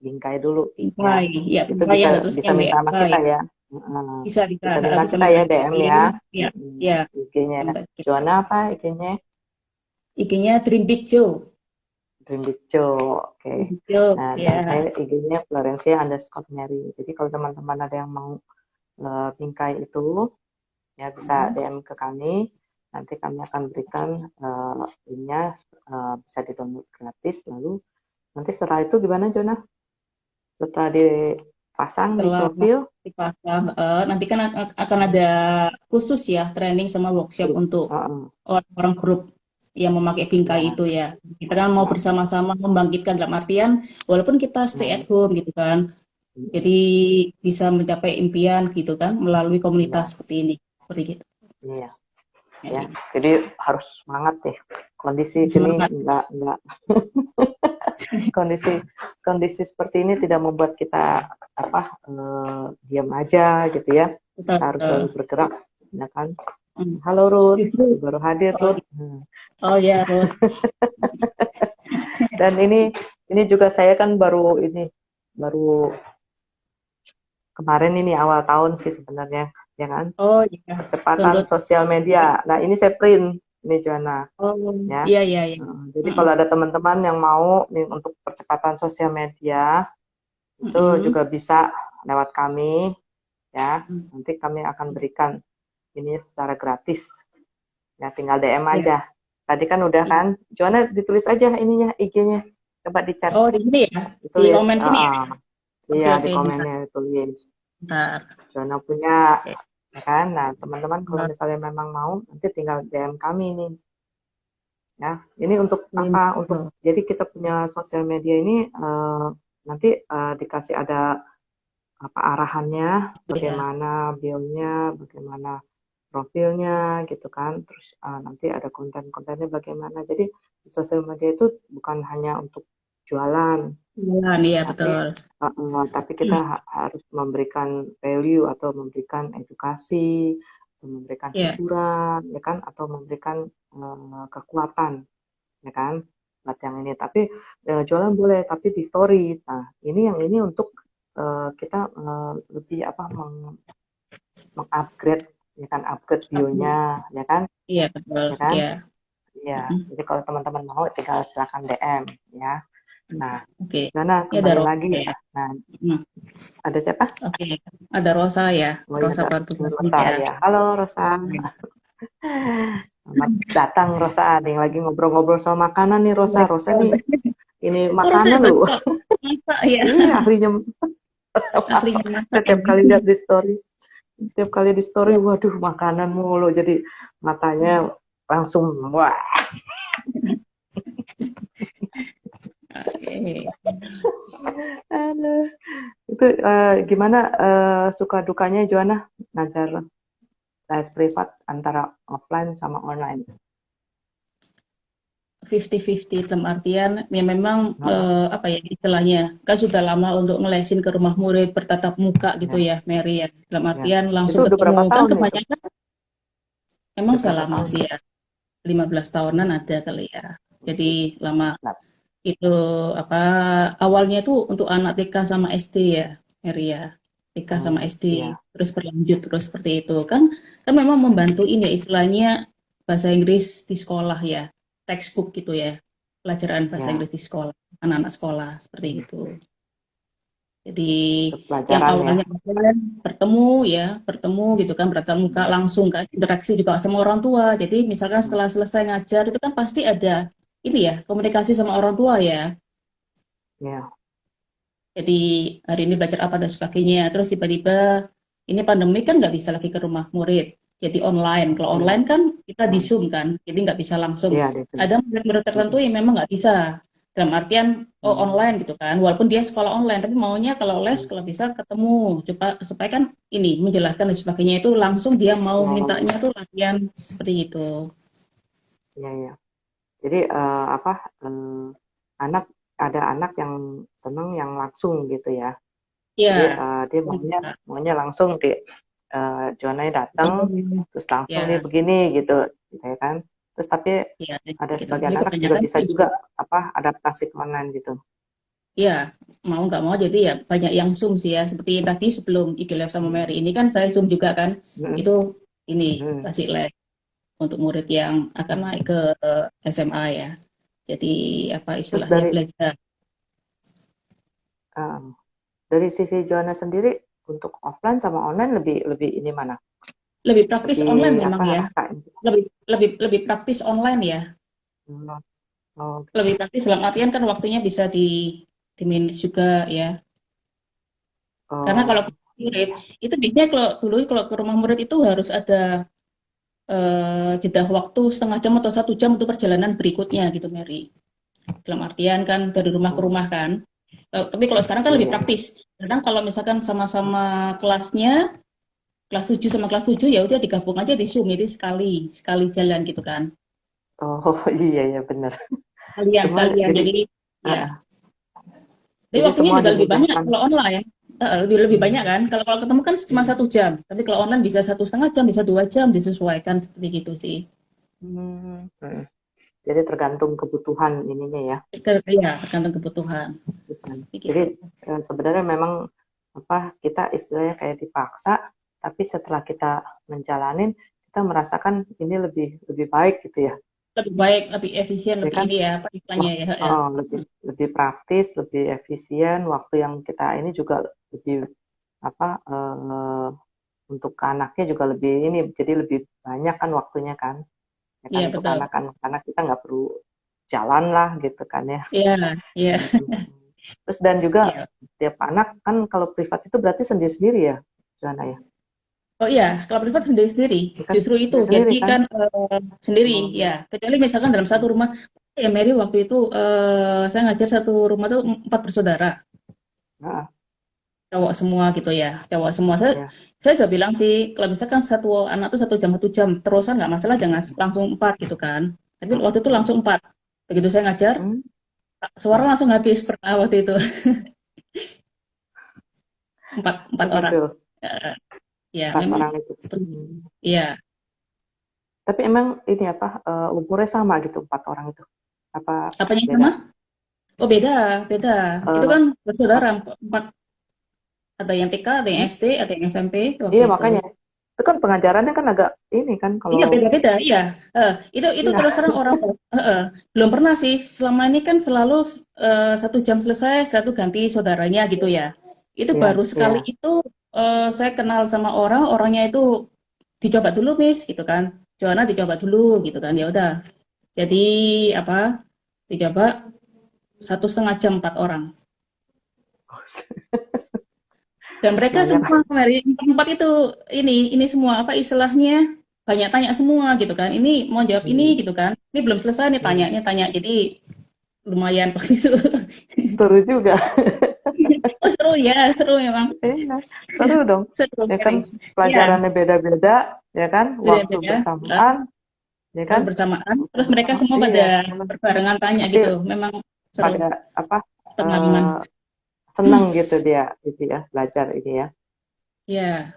bingkai dulu, ya. Bingkai, ya Itu bingkai bisa ada tulisnya bisa minta sama bingkai. kita ya. Heeh. Bisa Bisa minta bisa kita minta ya DM kirim, ya. ya, ya. IG-nya. Minta kirim. Joanna apa IG-nya? IG-nya Dream Big Joe. Dream Big Joe. Oke. Dream Big Joe, Nah, dan saya ya. IG-nya Florencia_Mary. Jadi kalau teman-teman ada yang mau bingkai itu, ya bisa DM ke kami. Nanti kami akan berikan linknya, bisa di-download gratis. Lalu nanti setelah itu gimana, Jona? Setelah dipasang di Setelah profil? dipasang, nanti kan akan ada khusus ya training sama workshop untuk Heeh, orang-orang grup yang memakai bingkai ya, itu ya. Kita kan mau bersama-sama membangkitkan dalam artian walaupun kita stay at mm, home gitu kan. mm, Jadi bisa mencapai impian gitu kan melalui ya, komunitas seperti ini. Seperti gitu. iya, ya. Ya. Jadi harus semangat deh. Kondisi gini Semangat. enggak kondisi kondisi seperti ini tidak membuat kita diam aja gitu ya. Betul, Kita harus betul. selalu bergerak, ya kan? Hmm. Halo Ruth, Justru, baru hadir oh, Ruth. oh ya, Ruth. Dan ini juga saya kan baru kemarin ini awal tahun sih sebenarnya, ya kan? Oh ya, Percepatan turut. sosial media. Nah ini saya print ini Joanna, Oh, ya. iya, iya, iya. Jadi Mm-mm. kalau ada teman-teman yang mau nih untuk percepatan sosial media, itu Mm-mm. juga bisa lewat kami, ya. Mm. Nanti kami akan berikan ini secara gratis. Ya, tinggal DM Ya. aja. Tadi kan udah kan, Joanna ditulis aja ininya IG-nya. Coba di chat, Oh, di sini ya? Di ditulis. komen sini ya? Iya, Oke, di oke, bentar. komennya ditulis. Bentar. Joanna punya, Oke. ya kan? Nah, teman-teman kalau Nah, misalnya memang mau, nanti tinggal DM kami nih. Ya, ini untuk ini. apa? Oh, Jadi kita punya sosial media ini nanti dikasih ada apa arahannya, ya. bagaimana bio-nya, bagaimana profilnya gitu kan. Terus nanti ada konten-kontennya bagaimana. Jadi di sosial media itu bukan hanya untuk jualan, Bulan, iya, tapi betul. tapi kita harus memberikan value atau memberikan edukasi, memberikan Iya. hiburan, ya kan, atau memberikan kekuatan, ya kan, buat yang ini. Tapi jualan boleh, tapi di story. Nah, ini untuk kita lebih apa mengupgrade, ya kan, upgrade Aku- bionya, ya kan, Iya, betul. ya kan, Iya. ya. Mm-mm. Jadi kalau teman-teman mau, tinggal silakan DM, ya. Nah, Oke. Gana Ini ada kembali Rosa lagi. ya. Nah, Mm. ada siapa? Oke. Ada Rosa ya. Oh iya, Rosa ada Batu Rosa ya. ya. Halo Rosa. Selamat datang Rosa. Nih lagi ngobrol-ngobrol soal makanan nih Rosa. Rosa nih ini Oh, Rosa makanan loh. masak. Masak ya. Iya, ahlinya masak. Ahlinya masak Setiap ini. kali lihat di story, setiap kali di story, waduh makanan mulu. Jadi matanya langsung wah. Oke. Aduh. Itu gimana suka dukanya Joanna ngajar les privat antara offline sama online? 50-50 dalam artian ya memang Heeh, apa ya istilahnya kan sudah lama untuk ngelesin ke rumah murid bertatap muka gitu ya, ya Mary ya dalam ya. artian Itu langsung udah berapa ketemu kan tahun itu? kebanyakan memang Udah berapa selama tahun? sih ya 15 tahunan ada kali ya jadi lama Nah, itu apa awalnya itu untuk anak TK sama SD ya Mary ya TK sama SD iya, terus berlanjut terus seperti itu kan kan memang membantu ini ya istilahnya bahasa Inggris di sekolah ya textbook gitu ya pelajaran bahasa ya. Inggris di sekolah anak-anak sekolah seperti Hmm, itu jadi untuk yang pelajaran ya. awalnya offline bertemu gitu kan bertatap muka Hmm, langsung kan interaksi juga sama orang tua jadi misalkan hmm, setelah selesai ngajar itu kan pasti ada ini ya komunikasi sama orang tua ya. ya, Jadi hari ini belajar apa dan sebagainya. Terus tiba-tiba ini pandemi kan nggak bisa lagi ke rumah murid. Jadi online. Kalau hmm, online kan kita di hmm. Zoom kan. Jadi nggak bisa langsung. Iya, itu. Ada murid-murid tertentu Hmm, yang memang nggak bisa. Dalam artian, oh online hmm, gitu kan. Walaupun dia sekolah online. Tapi maunya kalau les, hmm. kalau bisa ketemu. Coba, supaya kan ini menjelaskan dan sebagainya itu langsung dia mau Oh, mintanya tuh latihan seperti itu. iya, iya. Jadi apa? Anak ada anak yang seneng yang langsung gitu ya. Jadi Ya, dia maunya maunya langsung di Jonai datang, terus langsung nih ya, begini gitu, gitu ya kan. Terus tapi ya. ada Gitu. sebagian Jadi anak juga kebanyakan bisa juga apa adaptasi ke online gitu. ya, mau nggak mau jadi ya banyak yang Zoom sih ya. Seperti tadi sebelum IG Live sama Mary Hmm, ini kan saya Zoom juga kan. hmm, Itu ini hmm, kasih live untuk murid yang akan naik hmm. ke SMA ya. Jadi apa Terus istilahnya belajar. eh, dari sisi Joanna sendiri untuk offline sama online lebih lebih ini mana? Lebih praktis online Lebih memang apa ya. rasain? Lebih lebih lebih praktis online ya. Hmm, oh Lebih gitu. praktis dalam artian kan waktunya bisa di manage juga ya. Karena kalau Oh murid itu biasanya kalau dulu kalau ke rumah murid itu harus ada jeda waktu setengah jam atau 1 jam untuk perjalanan berikutnya gitu Mary. Dalam artian kan dari rumah ke gitu. rumah kan. Tapi kalau sekarang kan lebih Iya iya. praktis. Kadang kalau misalkan sama-sama kelasnya kelas 7 sama kelas 7 ya udah digabung aja di Zoom jadi sekali sekali jalan gitu kan. Oh iya iya benar. Kalian Semua kalian jadi jadi ya. uh, Jadi jadi waktunya semua juga lebih banyak dimudahkan. kalau online. Lebih lebih banyak Hmm, kan. Kalau ketemu kan cuma hmm, 1 jam. Tapi kalau online bisa 1,5 jam, bisa 2 jam disesuaikan seperti gitu sih. hmm. Jadi tergantung kebutuhan ininya ya. Ya, tergantung kebutuhan. Bukan. Jadi Begitu. sebenarnya memang apa kita istilahnya kayak dipaksa, tapi setelah kita menjalanin kita merasakan ini lebih lebih baik gitu ya, Lebih baik, lebih efisien, ya lebih kan? ini ya, apa istilahnya Wah, ya. Ya. oh, lebih lebih praktis, lebih efisien, waktu yang kita ini juga lebih apa untuk ke anaknya juga lebih ini, jadi lebih banyak kan waktunya kan, ya kan Iya, untuk betul. anak kan karena kita nggak perlu jalan lah gitu kan ya. Iya, iya. Terus dan juga Iya. tiap anak kan kalau privat itu berarti sendiri-sendiri ya, Johanna ya? Oh iya, kalau privat sendiri-sendiri. Ya kan Justru itu. Jadi sendiri-sendiri kan? kan sendiri, ya. Oh, Kecuali misalkan dalam satu rumah. Ya, Mary waktu itu saya ngajar satu rumah tuh 4 bersaudara. nah, Cowok semua gitu ya. Cowok semua. ya. Saya sudah bilang sih, kalau misalkan satu anak tuh 1 jam, 1 jam. Terusan nggak masalah, jangan langsung 4 gitu kan. Tapi waktu itu langsung 4. Begitu saya ngajar, Hmm, suara hmm. langsung habis pernah waktu itu. Empat orang. Begitu, Eh, ya, 4 memang. orang itu. Hmm. Ya, Tapi emang ini apa, umurnya sama gitu 4 orang itu? Apa apanya yang sama? beda? Oh beda, beda. Itu Eh, kan bersaudara ap- empat. Ada yang TK, ada yang hmm? SD, ada yang SMP waktu Iya itu. makanya. Itu kan pengajarannya kan agak ini kan Iya kalau beda-beda, iya. Itu iya, terus terang orang belum pernah sih. Selama ini kan selalu 1 jam selesai, setelah itu ganti saudaranya gitu ya. Itu iya, baru sekali iya. itu saya kenal sama orang, orangnya itu dicoba dulu Miss gitu kan. Joanna dicoba dulu gitu kan. Ya udah. Jadi apa? Dicoba 1,5 jam 4 orang. Dan mereka Banyak. semua kemarin empat itu ini semua apa istilahnya banyak tanya semua gitu kan. Ini mau jawab ini Hmm, gitu kan. Ini belum selesai nih hmm. tanyanya tanya. Jadi lumayan waktu itu. Seru juga. Oh seru ya, seru memang. Iya, seru dong. Seru Ya kan Mary. Ya, pelajarannya beda-beda, ya kan waktu beda-beda. bersamaan, ya kan Bersamaan. waktu Terus mereka bersamaan. semua pada Iya, berbarengan tanya pasti gitu. Memang seru pada apa pengalaman. eh, seneng gitu dia gitu ya belajar ini ya. Ya,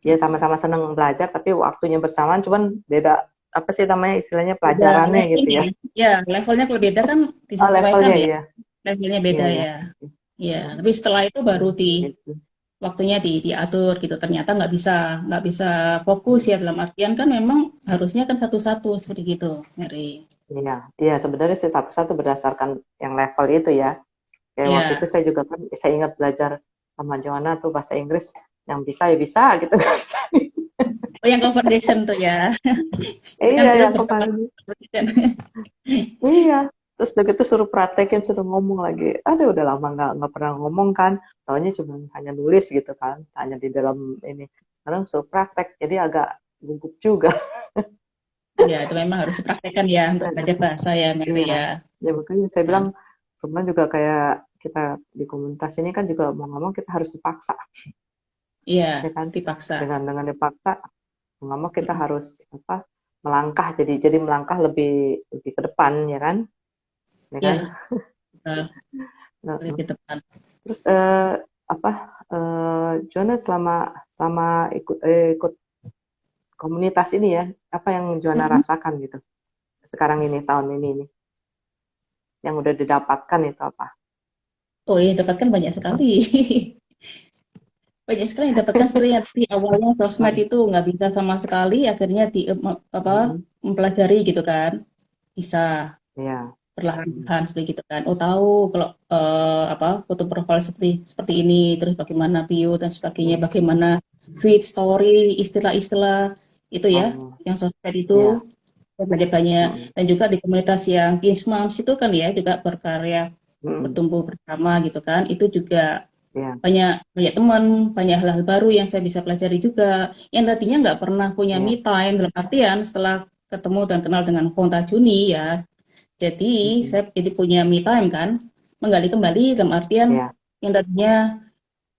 Ya sama-sama seneng belajar tapi waktunya bersamaan cuman beda apa sih namanya istilahnya beda pelajarannya gitu ya. levelnya. Ya, levelnya kalau beda kan Oh, disesuaikan levelnya ya. iya. Levelnya Iya beda iya. ya. Ya, Hmm, tapi setelah itu baru gitu. waktunya diatur gitu. Ternyata nggak bisa fokus Hmm, ya dalam artian kan memang harusnya kan satu-satu seperti gitu, Mary. iya, iya sebenarnya sih satu-satu berdasarkan yang level itu ya. Kayak waktu itu Ya, saya juga kan saya ingat belajar sama Joanna tuh bahasa Inggris yang bisa ya bisa gitu nggak bisa. oh yang conversation tuh ya. Itu kan Iya itu yang bersama kemarin. conversation. Iya. Terus udah gitu suruh praktekin, suruh ngomong lagi. Aduh udah lama nggak pernah ngomong kan. Taunya cuma hanya nulis gitu kan. Hanya di dalam ini. Sekarang suruh praktek. Jadi agak gugup juga. Ya, itu memang harus dipraktekkan ya untuk belajar bahasa ya, Mary Iya. ya. Ya makanya saya Ya, bilang cuman juga kayak kita di komunitas ini kan juga mau ngomong kita harus dipaksa, iya, ya kan? dipaksa. Dengan dipaksa mau nggak mau kita harus apa melangkah jadi melangkah lebih lebih ke depan ya kan? Ya kan? Ya, Nah, lebih depan. terus apa Joanna selama selama ikut komunitas ini ya, apa yang Joanna Mm-mm. rasakan gitu sekarang ini tahun ini nih yang udah didapatkan itu apa? Oh iya, dapatkan banyak sekali. Banyak sekali yang dapatkan seperti yang di awalnya sosmed Hmm, itu nggak bisa sama sekali, akhirnya apa hmm, mempelajari gitu kan, bisa. ya, Hmm. perlahan-lahan seperti gitu kan. Oh tahu kalau apa foto profil seperti seperti ini, terus bagaimana bio dan sebagainya, Hmm. bagaimana feed story, istilah-istilah itu ya, Oh, yang sosmed itu iya. banyak-banyak. Hmm. Dan juga di komunitas yang Kings Moms itu kan ya juga berkarya Hmm. bertumbuh bersama gitu kan. Itu juga Iya. banyak banyak teman, banyak hal-hal baru yang saya bisa pelajari juga. Yang tadinya nggak pernah punya me Iya. time dalam artian setelah ketemu dan kenal dengan Honta Juni ya. Jadi Hmm. saya jadi punya me time kan, menggali kembali dalam artian Iya. yang tadinya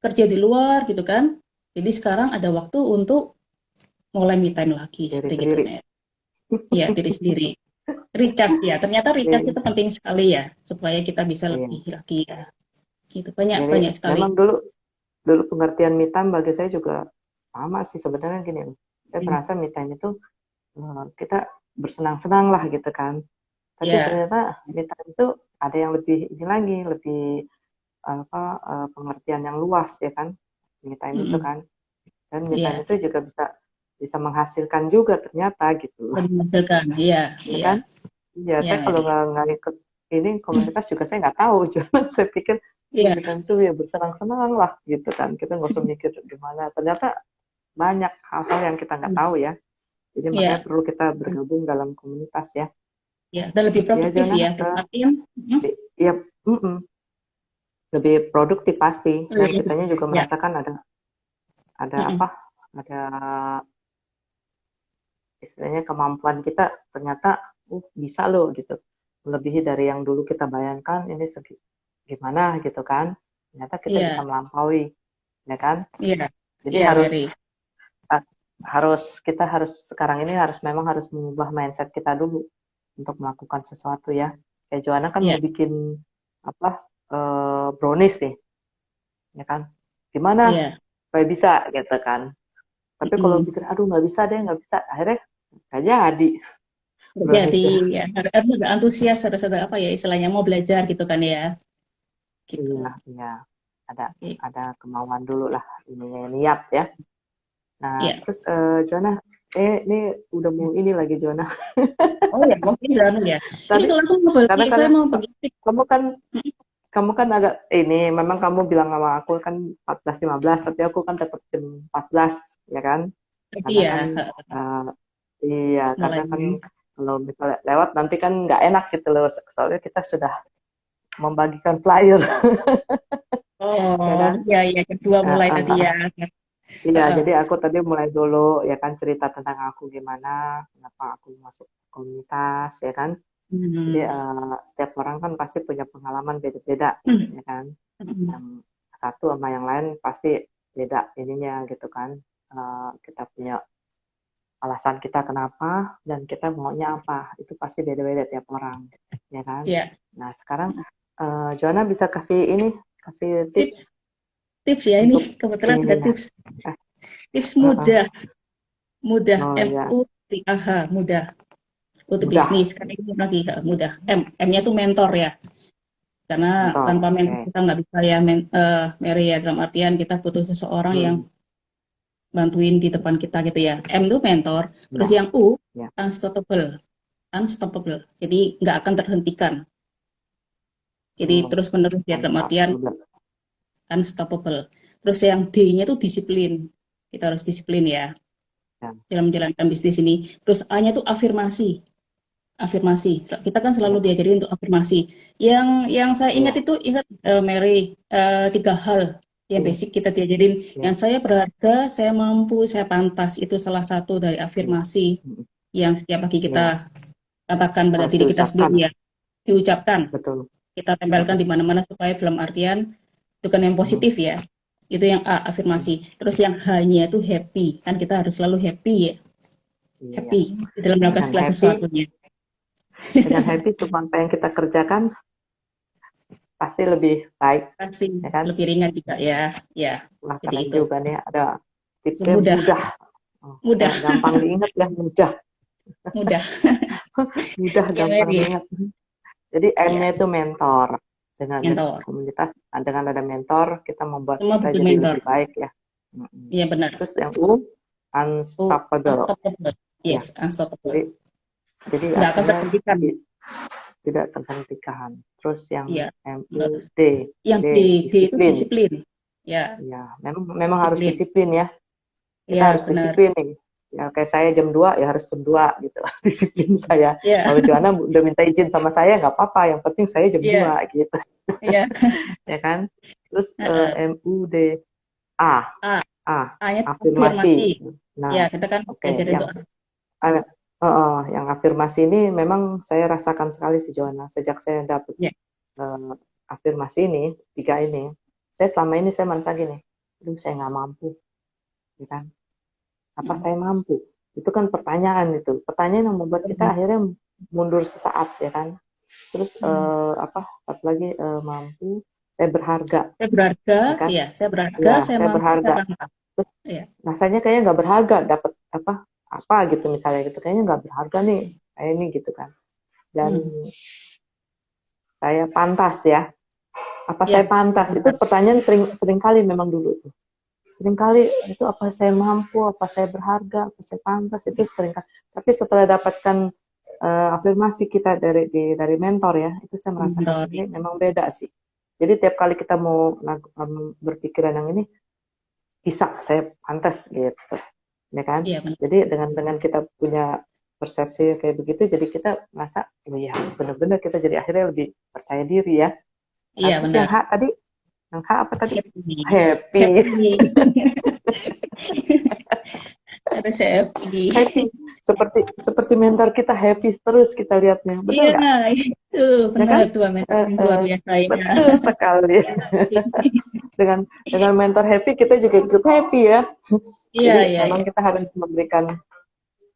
kerja di luar gitu kan. Jadi sekarang ada waktu untuk mulai me time lagi Diri seperti gitu sendiri. Nek. Ya, diri sendiri. Recharge ya. Ternyata recharge Iya. itu penting sekali ya supaya kita bisa lebih Iya. lagi ya. Gitu banyak Jadi banyak sekali. memang dulu dulu pengertian me time bagi saya juga sama sih sebenarnya gini. Saya Hmm. merasa me time itu kita bersenang-senang lah gitu kan. Tapi Ya. ternyata me time itu ada yang lebih ini lagi, lebih apa pengertian yang luas ya kan. Me time itu Mm-mm. kan. Dan me time Ya. itu juga bisa bisa menghasilkan juga ternyata gitu. Menghasilkan. Iya, Ya iya, kan? Iya, iya, saya kalau Mary. nggak ikut ini komunitas juga saya nggak tahu. Cuma saya pikir Iya. me time itu ya bersenang-senang lah gitu kan. Kita nggak usah mikir gimana. Ternyata banyak hal-hal yang kita nggak tahu ya. Jadi makanya Iya, perlu kita bergabung dalam komunitas ya. iya. Dan lebih Ya produktif Jona, ya. Dalam artian, ya lebih produktif pasti. Dan lebih, kitanya juga ya. merasakan ada apa? Mm-mm. Ada istilahnya kemampuan kita ternyata bisa loh gitu. Melebihi dari yang dulu kita bayangkan ini gimana gitu kan. Ternyata kita bisa Iya, melampaui, ya kan? iya, Jadi iya, harus Mary. kita harus sekarang ini memang harus mengubah mindset kita dulu untuk melakukan sesuatu ya. Kayak Joanna kan Iya, mau bikin apa brownies nih, ya kan? Gimana iya. supaya bisa gitu kan? Tapi kalau Mm-mm. pikir aduh nggak bisa deh nggak bisa, akhirnya nggak jadi Jadi browniesnya. ya, harus ada antusias, harus ada apa ya istilahnya mau belajar gitu kan ya. Gitu. Iya, iya. Ada Oke. ada kemauan dulu lah ininya niat ya. Nah, Iya. terus Joanna ini udah mau ini lagi Joanna. Oh ya, mungkin dalam ya. Ini Tadi tuh langsung mau bagi, karena kan saya mau bagi tips. kamu kan kamu kan agak ini memang kamu bilang sama aku kan 14.15 tapi aku kan tetap jam 14 ya kan Jadi karena ya, kan uh, iya karena mulai. kan kalau misalnya lewat nanti kan nggak enak gitu loh soalnya kita sudah membagikan flyer ya Oh, kan. ya, ya, kedua Uh, mulai tadi ya. uh, iya Heeh. jadi aku tadi mulai dulu ya kan cerita tentang aku gimana kenapa aku masuk komunitas ya kan. Jadi Hmm. setiap orang kan pasti punya pengalaman beda-beda Hmm. ya kan. Hmm. Yang satu sama yang lain pasti beda ininya gitu kan. Kita punya alasan kita kenapa dan kita maunya apa itu pasti beda-beda tiap orang ya kan. Ya, Nah sekarang Joanna bisa kasih tips, tips tips ya ini untuk kebetulan ada ininya. tips, eh, tips uh, uh, mudah, mudah, oh ya MUDAH, mudah untuk mudah bisnis. Karena ini lagi mudah. M-nya tuh mentor ya. Karena mentor tanpa oke mentor kita nggak bisa ya, Mary ya dalam artian kita butuh seseorang yang hmm, bantuin di depan kita gitu ya. M itu mentor, terus ya yang U ya unstoppable, unstoppable. Jadi nggak akan terhentikan. Jadi oh, terus menerus ya dalam artian unstoppable unstoppable. Terus yang D-nya itu disiplin. Kita harus disiplin ya ya dalam menjalankan bisnis ini. Terus A-nya itu afirmasi. Afirmasi. Kita kan selalu ya diajari untuk afirmasi. Yang saya ingat ya itu ingat Mary tiga hal yang iya basic kita diajarin. ya Yang saya berharga, saya mampu, saya pantas. Itu salah satu dari iya afirmasi mm, yang setiap pagi iya kita katakan pada harus diri kita diucapkan sendiri ya. Diucapkan. betul. Kita tempelkan di mana-mana supaya dalam artian itu kan yang Mm, positif ya. Itu yang A, mm, afirmasi. Terus yang H-nya itu happy. Kan kita harus selalu happy ya. iya Happy di dalam melakukan dengan segala happy sesuatunya. semua apa yang kita kerjakan pasti lebih baik Pasti ya kan. lebih ringan juga ya. Ya, Wah jadi keren itu. juga nih ada tipsnya Mudah, mudah. Oh, mudah, gampang diingat ya mudah mudah. mudah Ya, gampang Mary ya. diingat. Jadi M-nya Ya, itu mentor dengan mentor. komunitas dengan ada mentor kita membuat Semua kita butuh jadi mentor. lebih baik ya. Mm-mm. Iya benar. Terus yang U Oh, unstoppable unstoppable. ya Yes, unstoppable. jadi Nggak akan artinya terhentikan. tidak tentang nikahan. Terus yang Iya, bagus. MUD, Yang D, D itu disiplin. disiplin. Ya, Ya, memang harus disiplin. disiplin ya. Kita Ya, harus benar. disiplin nih. Ya, kayak saya jam 2 ya harus jam 2 gitu. Disiplin saya. Ya, Kalau Joanna udah minta izin sama saya nggak apa-apa, yang penting saya jam ya, 2 gitu. ya. Ya kan? Terus Heeh. MUD A, A, A, A-nya afirmasi. afirmasi. Ya, Nah, kita kan oke, belajar itu. yang afirmasi ini memang saya rasakan sekali sih Joanna. Sejak saya dapat Ya, eh, afirmasi ini, 3 ini, saya selama ini saya merasa gini, aduh saya nggak mampu, ya kan? Apa mm, saya mampu? Itu kan pertanyaan itu. Pertanyaan yang membuat kita mm, akhirnya mundur sesaat, ya kan? Terus mm. satu lagi mampu, saya berharga, Saya berharga, ya kan? ya, saya berharga, Iya, saya saya mampu, saya berharga. bangga. Terus Ya, rasanya kayaknya nggak berharga, dapat apa gitu misalnya gitu, kayaknya nggak berharga nih, kayak ini gitu kan. Dan mm. saya pantas ya. Apa Ya, saya pantas? Itu benar. pertanyaan sering kali memang dulu tuh. Sering kali itu apa saya mampu, apa saya berharga, apa saya pantas itu sering kali. Tapi setelah dapatkan afirmasi kita dari mentor ya, itu saya merasakan Benar. sendiri memang beda sih. Jadi tiap kali kita mau berpikiran yang ini, bisa saya pantas gitu, ya kan? Iya, benar. Jadi dengan kita punya persepsi kayak begitu, jadi kita merasa, oh ya benar-benar kita jadi akhirnya lebih percaya diri ya. Nah, Iya, terus benar. yang H apa tadi? Happy. Happy. Happy. Harus happy. Happy. Seperti mentor kita happy terus kita lihatnya, betul Iya, nggak? itu Ya benar kan? tuh mentor Eh, yang luar eh, biasa ya. betul sekali. Dengan mentor happy kita juga ikut happy ya. Iya, Jadi iya, memang iya. kita harus memberikan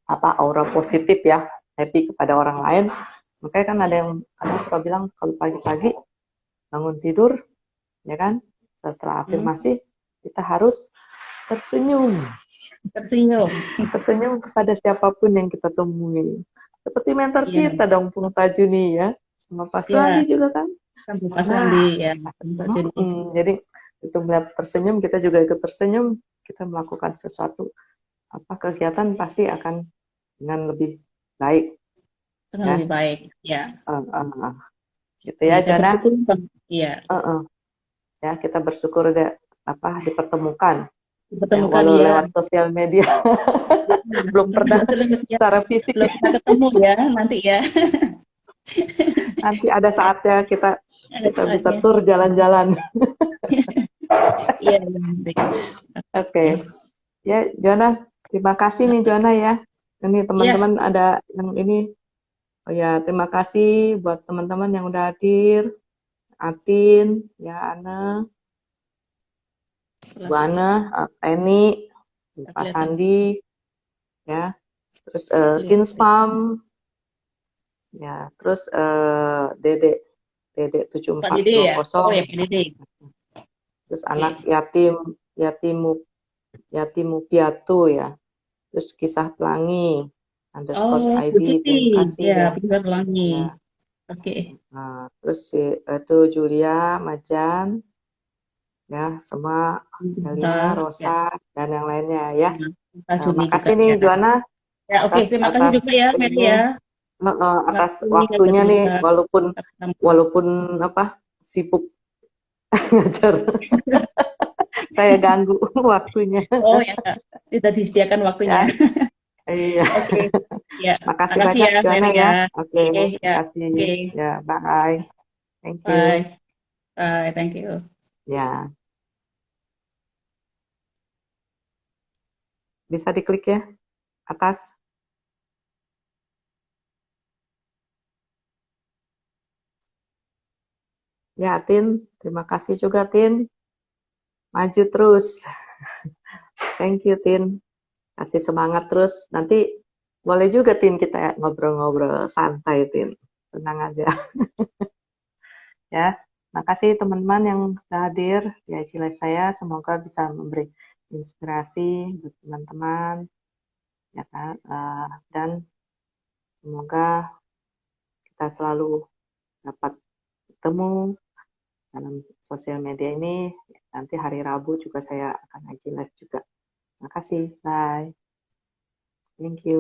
aura positif ya, happy kepada orang lain. Makanya kan ada yang kadang suka bilang kalau pagi-pagi bangun tidur, ya kan, setelah Hmm, afirmasi kita harus tersenyum, tersenyum. tersenyum kepada siapapun yang kita temui. Seperti mentor Iya, kita dong, Pung Tajuni ya, sama Pak iya. Suandi juga kan. Kan Pak Sandi Nah, ya. Mbak Juni. jadi itu melihat tersenyum, kita juga ikut tersenyum, kita melakukan sesuatu kegiatan pasti akan dengan lebih baik Dengan ya. lebih baik. Ya. Gitu Ya, ya saya Jana. bersyukur Bang. Iya. Ya kita bersyukur udah dipertemukan ya Bertemukan walau ya. lewat sosial media. Belum pernah Ya, secara fisik. belum pernah ketemu ya nanti ya. Nanti ada saatnya kita Ada bisa saatnya. tur jalan-jalan. Iya, nanti. Oke. Oke. Ya Jana, terima kasih nih Jana ya. Ini Iya, teman-teman ada yang ini. Oh ya, terima kasih buat teman-teman yang udah hadir. Atin, ya Ana, Bu silahkan. Ana, Penny, Tak Pak kelihatan. Sandi, ya. Terus Tak kelihatan. Tinspam, ya. Terus Dede, Dede Pak Dede ya? Oh 7420. ya, Pak Dede. Terus anak Oke. yatim, yatimu, yatimu piatu ya. Terus kisah pelangi, underscore Oh, Bu ID, Tuti. terima kasih Ya, ya. bisa pelangi. Ya. Oke. Nah, terus itu Julia, Majan, ya, semua Helina, Bentar. Ya. Rosa, dan yang lainnya ya. Nah, Pak Juni juga Makasih nih ya. Joanna Ya, oke. atas Terima kasih atas juga ya, Mary ininya, ya. Terima atas kasih Kak waktunya nih, Julita. walaupun Sama-sama. walaupun sibuk ngajar, saya ganggu waktunya Oh ya, Kak. Sudah disediakan waktunya. ya. Iya. Oke. Ya, Makasih makasih banyak ya, Joanna Mary ya. ya. Oke, Oke, ya. makasih. Oke. Ya, bye. Thank you. Bye. Bye. Thank you. Ya, bisa diklik ya atas. Ya, Tin. Terima kasih juga, Tin. Maju terus. Thank you, Tin. Kasih semangat terus. Nanti boleh juga, Tin, kita ngobrol-ngobrol santai, Tin. Tenang aja. Ya, makasih teman-teman yang sudah hadir di IG Live saya. Semoga bisa memberi inspirasi buat teman-teman, ya kan? Dan semoga kita selalu dapat bertemu dalam sosial media ini. Nanti hari Rabu juga saya akan IG Live juga. Makasih, bye. Thank you.